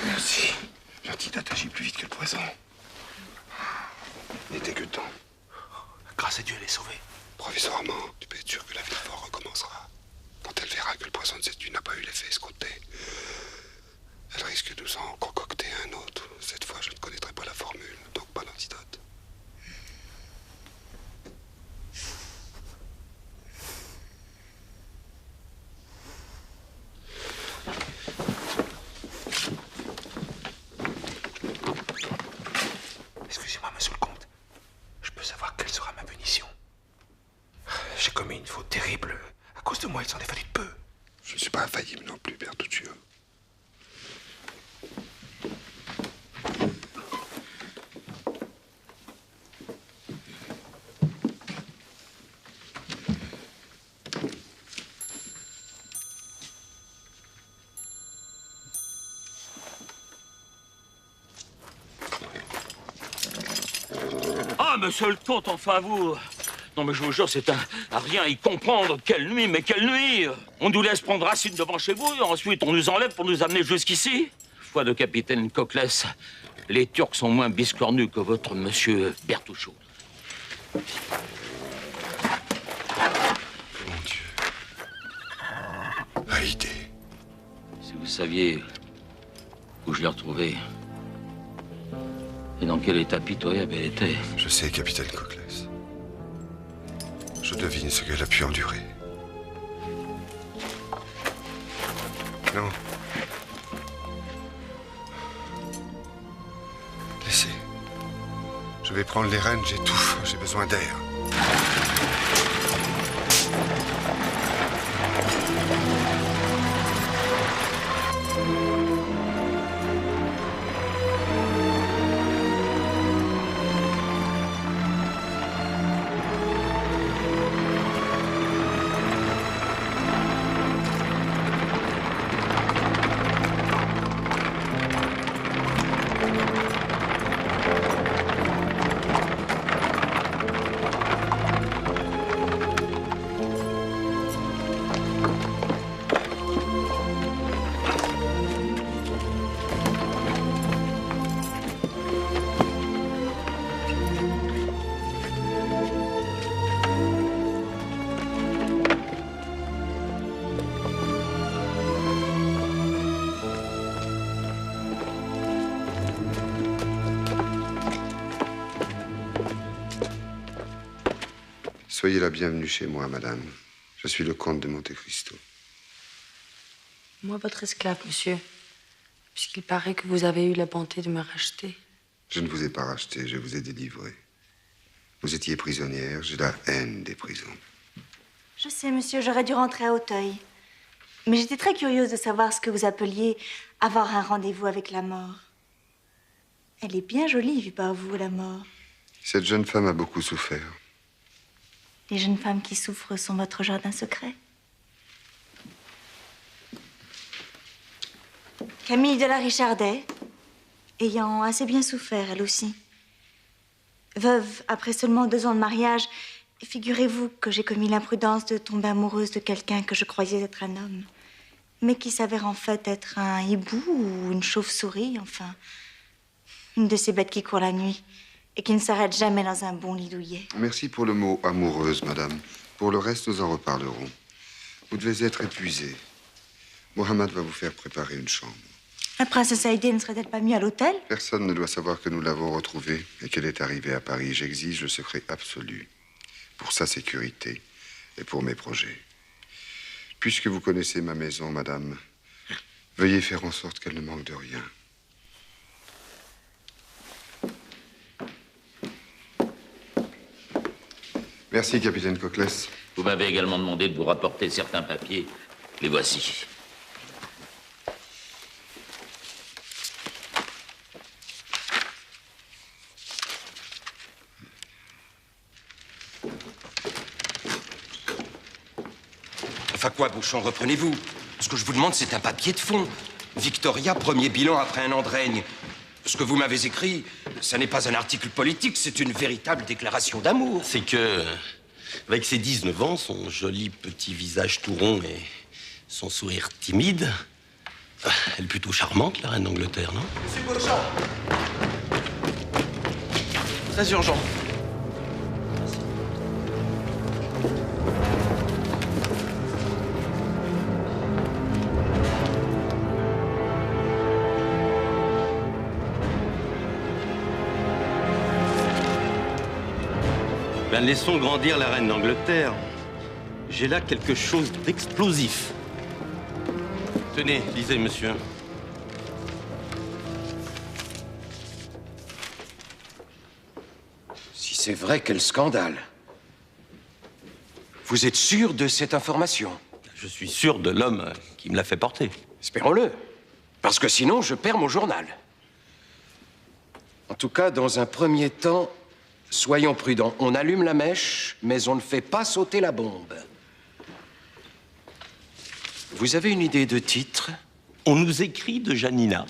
Merci. L'antidote agit plus vite que le poison. Il n'était que temps. Grâce à Dieu, elle est sauvée. Provisoirement, tu peux être sûr que la Villefort recommencera. Quand elle verra que le poison de cette nuit n'a pas eu l'effet escompté, elle risque de nous en concocter un autre. Cette fois, je ne connaîtrai pas la formule, donc pas l'antidote. Excusez-moi, monsieur le comte. Je peux savoir quelle sera ma punition? J'ai commis une faute terrible. À cause de moi, il s'en est fallu de peu. Je ne suis pas infaillible non plus, Bertuccio. Ah, monsieur le comte, enfin vous... Non, mais je vous jure, c'est à rien y comprendre. Quelle nuit, mais quelle nuit! On nous laisse prendre racine devant chez vous, et ensuite on nous enlève pour nous amener jusqu'ici. Foi de capitaine Coclès, les Turcs sont moins biscornus que votre monsieur Bertuccio. Mon Dieu. Haïdé. Si vous saviez où je l'ai retrouvée, et dans quel état pitoyable elle était. Je sais, capitaine Coclès. Je devine ce qu'elle a pu endurer. Non. Laissez. Je vais prendre les rênes, j'étouffe, j'ai besoin d'air. Soyez la bienvenue chez moi, madame. Je suis le comte de Monte Cristo. Moi, votre esclave, monsieur. Puisqu'il paraît que vous avez eu la bonté de me racheter. Je ne vous ai pas racheté, je vous ai délivré. Vous étiez prisonnière, j'ai la haine des prisons. Je sais, monsieur, j'aurais dû rentrer à Auteuil. Mais j'étais très curieuse de savoir ce que vous appeliez avoir un rendez-vous avec la mort. Elle est bien jolie, vue par vous, la mort. Cette jeune femme a beaucoup souffert. Les jeunes femmes qui souffrent sont votre jardin secret. Camille de la Richardet, ayant assez bien souffert, elle aussi. Veuve, après seulement 2 ans de mariage, figurez-vous que j'ai commis l'imprudence de tomber amoureuse de quelqu'un que je croyais être un homme, mais qui s'avère en fait être un hibou ou une chauve-souris, enfin, une de ces bêtes qui courent la nuit et qui ne s'arrête jamais dans un bon lit douillet. Merci pour le mot amoureuse, madame. Pour le reste, nous en reparlerons. Vous devez être épuisée. Mohammed va vous faire préparer une chambre. La princesse Haïdé ne serait-elle pas mieux à l'hôtel? Personne ne doit savoir que nous l'avons retrouvée et qu'elle est arrivée à Paris. J'exige le secret absolu pour sa sécurité et pour mes projets. Puisque vous connaissez ma maison, madame, veuillez faire en sorte qu'elle ne manque de rien. Merci, capitaine Coclès. Vous m'avez également demandé de vous rapporter certains papiers. Les voici. Enfin quoi, Beauchamp, reprenez-vous. Ce que je vous demande, c'est un papier de fond. Victoria, premier bilan après un an de règne. Ce que vous m'avez écrit, ça n'est pas un article politique, c'est une véritable déclaration d'amour. C'est que, avec ses 19 ans, son joli petit visage tout rond et son sourire timide, elle est plutôt charmante, la reine d'Angleterre, non? Monsieur Beauchamp. Très urgent. Ben, laissons grandir la reine d'Angleterre. J'ai là quelque chose d'explosif. Tenez, lisez, monsieur. Si c'est vrai, quel scandale. Vous êtes sûr de cette information? Je suis sûr de l'homme qui me l'a fait porter. Espérons-le. Parce que sinon, je perds mon journal. En tout cas, dans un premier temps, soyons prudents. On allume la mèche, mais on ne fait pas sauter la bombe. Vous avez une idée de titre? On nous écrit de Janina.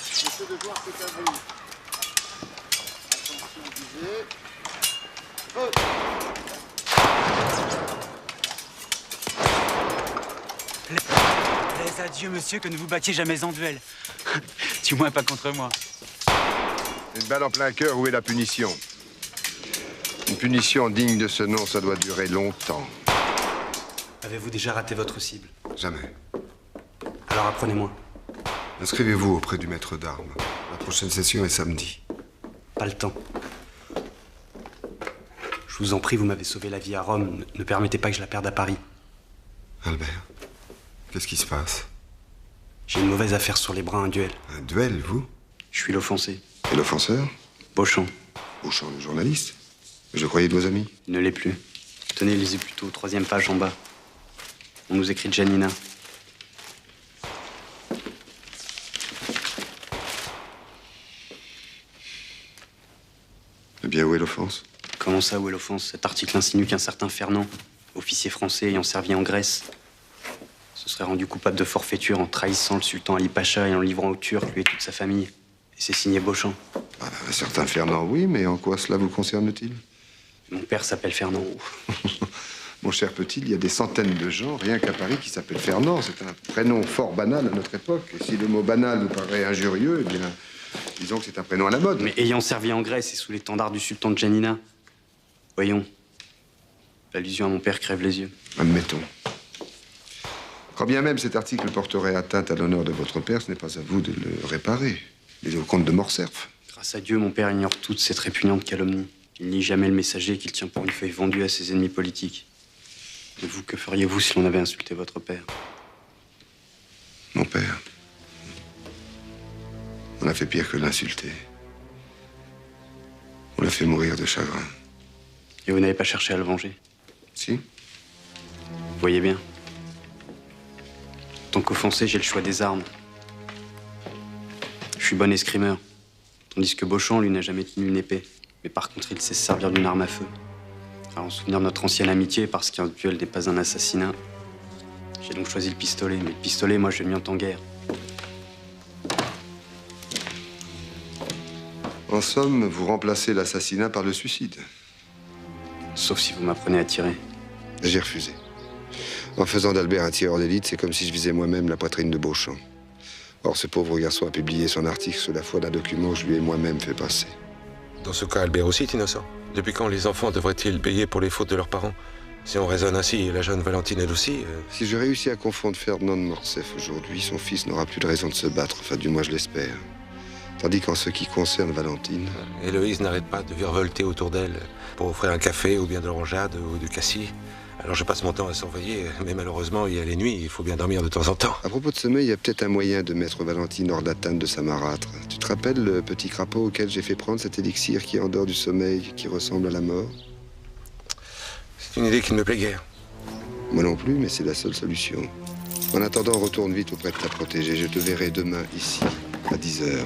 Monsieur de voir, c'est à vous. Attention, visez. Plaise à Dieu, monsieur, que ne vous battiez jamais en duel. Du moins pas contre moi. Une balle en plein cœur, où est la punition? Une punition digne de ce nom, ça doit durer longtemps. Avez-vous déjà raté votre cible? Jamais. Alors apprenez-moi. Inscrivez-vous auprès du maître d'armes. La prochaine session est samedi. Pas le temps. Je vous en prie, vous m'avez sauvé la vie à Rome. Ne permettez pas que je la perde à Paris. Albert, qu'est-ce qui se passe? J'ai une mauvaise affaire sur les bras, un duel. Un duel, vous? Je suis l'offensé. Et l'offenseur? Beauchamp. Beauchamp, le journaliste? Je croyais de vos amis. Il ne l'est plus. Tenez, lisez plutôt, 3e page en bas. On nous écrit de Janina. Eh bien, où est l'offense? Comment ça, où est l'offense? Cet article insinue qu'un certain Fernand, officier français ayant servi en Grèce, se serait rendu coupable de forfaiture en trahissant le sultan Ali Pacha et en livrant aux Turcs, lui et toute sa famille. Et c'est signé Beauchamp. Ah, un certain Fernand, oui, mais en quoi cela vous concerne-t-il? Mon père s'appelle Fernand. Mon cher petit, il y a des centaines de gens, rien qu'à Paris, qui s'appellent Fernand. C'est un prénom fort banal à notre époque. Et si le mot banal vous paraît injurieux, eh bien, disons que c'est un prénom à la mode. Mais ayant servi en Grèce et sous l'étendard du sultan de Janina, voyons, l'allusion à mon père crève les yeux. Admettons. Quand bien même cet article porterait atteinte à l'honneur de votre père, ce n'est pas à vous de le réparer. Mais au comte de Morcerf. Grâce à Dieu, mon père ignore toute cette répugnante calomnie. Il nie jamais le messager qu'il tient pour une feuille vendue à ses ennemis politiques. Et vous, que feriez-vous si l'on avait insulté votre père? Mon père. On a fait pire que l'insulter. On l'a fait mourir de chagrin. Et vous n'avez pas cherché à le venger? Si. Vous voyez bien. En tant qu'offensé, j'ai le choix des armes. Je suis bon escrimeur. Tandis que Beauchamp, lui, n'a jamais tenu une épée. Mais par contre, il sait se servir d'une arme à feu. Alors, en souvenir de notre ancienne amitié, parce qu'un duel n'est pas un assassinat, j'ai donc choisi le pistolet. Mais le pistolet, moi, je l'ai mis en guerre. En somme, vous remplacez l'assassinat par le suicide. Sauf si vous m'apprenez à tirer. J'ai refusé. En faisant d'Albert un tireur d'élite, c'est comme si je visais moi-même la poitrine de Beauchamp. Or, ce pauvre garçon a publié son article sous la foi d'un document que je lui ai moi-même fait passer. Dans ce cas, Albert aussi est innocent. Depuis quand les enfants devraient-ils payer pour les fautes de leurs parents? Si on raisonne ainsi, la jeune Valentine, elle aussi... Si je réussis à confondre Fernand de Morcerf aujourd'hui, son fils n'aura plus de raison de se battre. Enfin, du moins, je l'espère. Tandis qu'en ce qui concerne Valentine... Héloïse n'arrête pas de virevolter autour d'elle pour offrir un café ou bien de l'orangeade ou du cassis. Alors je passe mon temps à surveiller, mais malheureusement, il y a les nuits, il faut bien dormir de temps en temps. À propos de sommeil, il y a peut-être un moyen de mettre Valentine hors d'atteinte de sa marâtre. Tu te rappelles le petit crapaud auquel j'ai fait prendre cet élixir qui endort du sommeil, qui ressemble à la mort? C'est une idée qui ne me plaît guère. Moi non plus, mais c'est la seule solution. En attendant, retourne vite auprès de ta protégée. Je te verrai demain ici, à 10 h.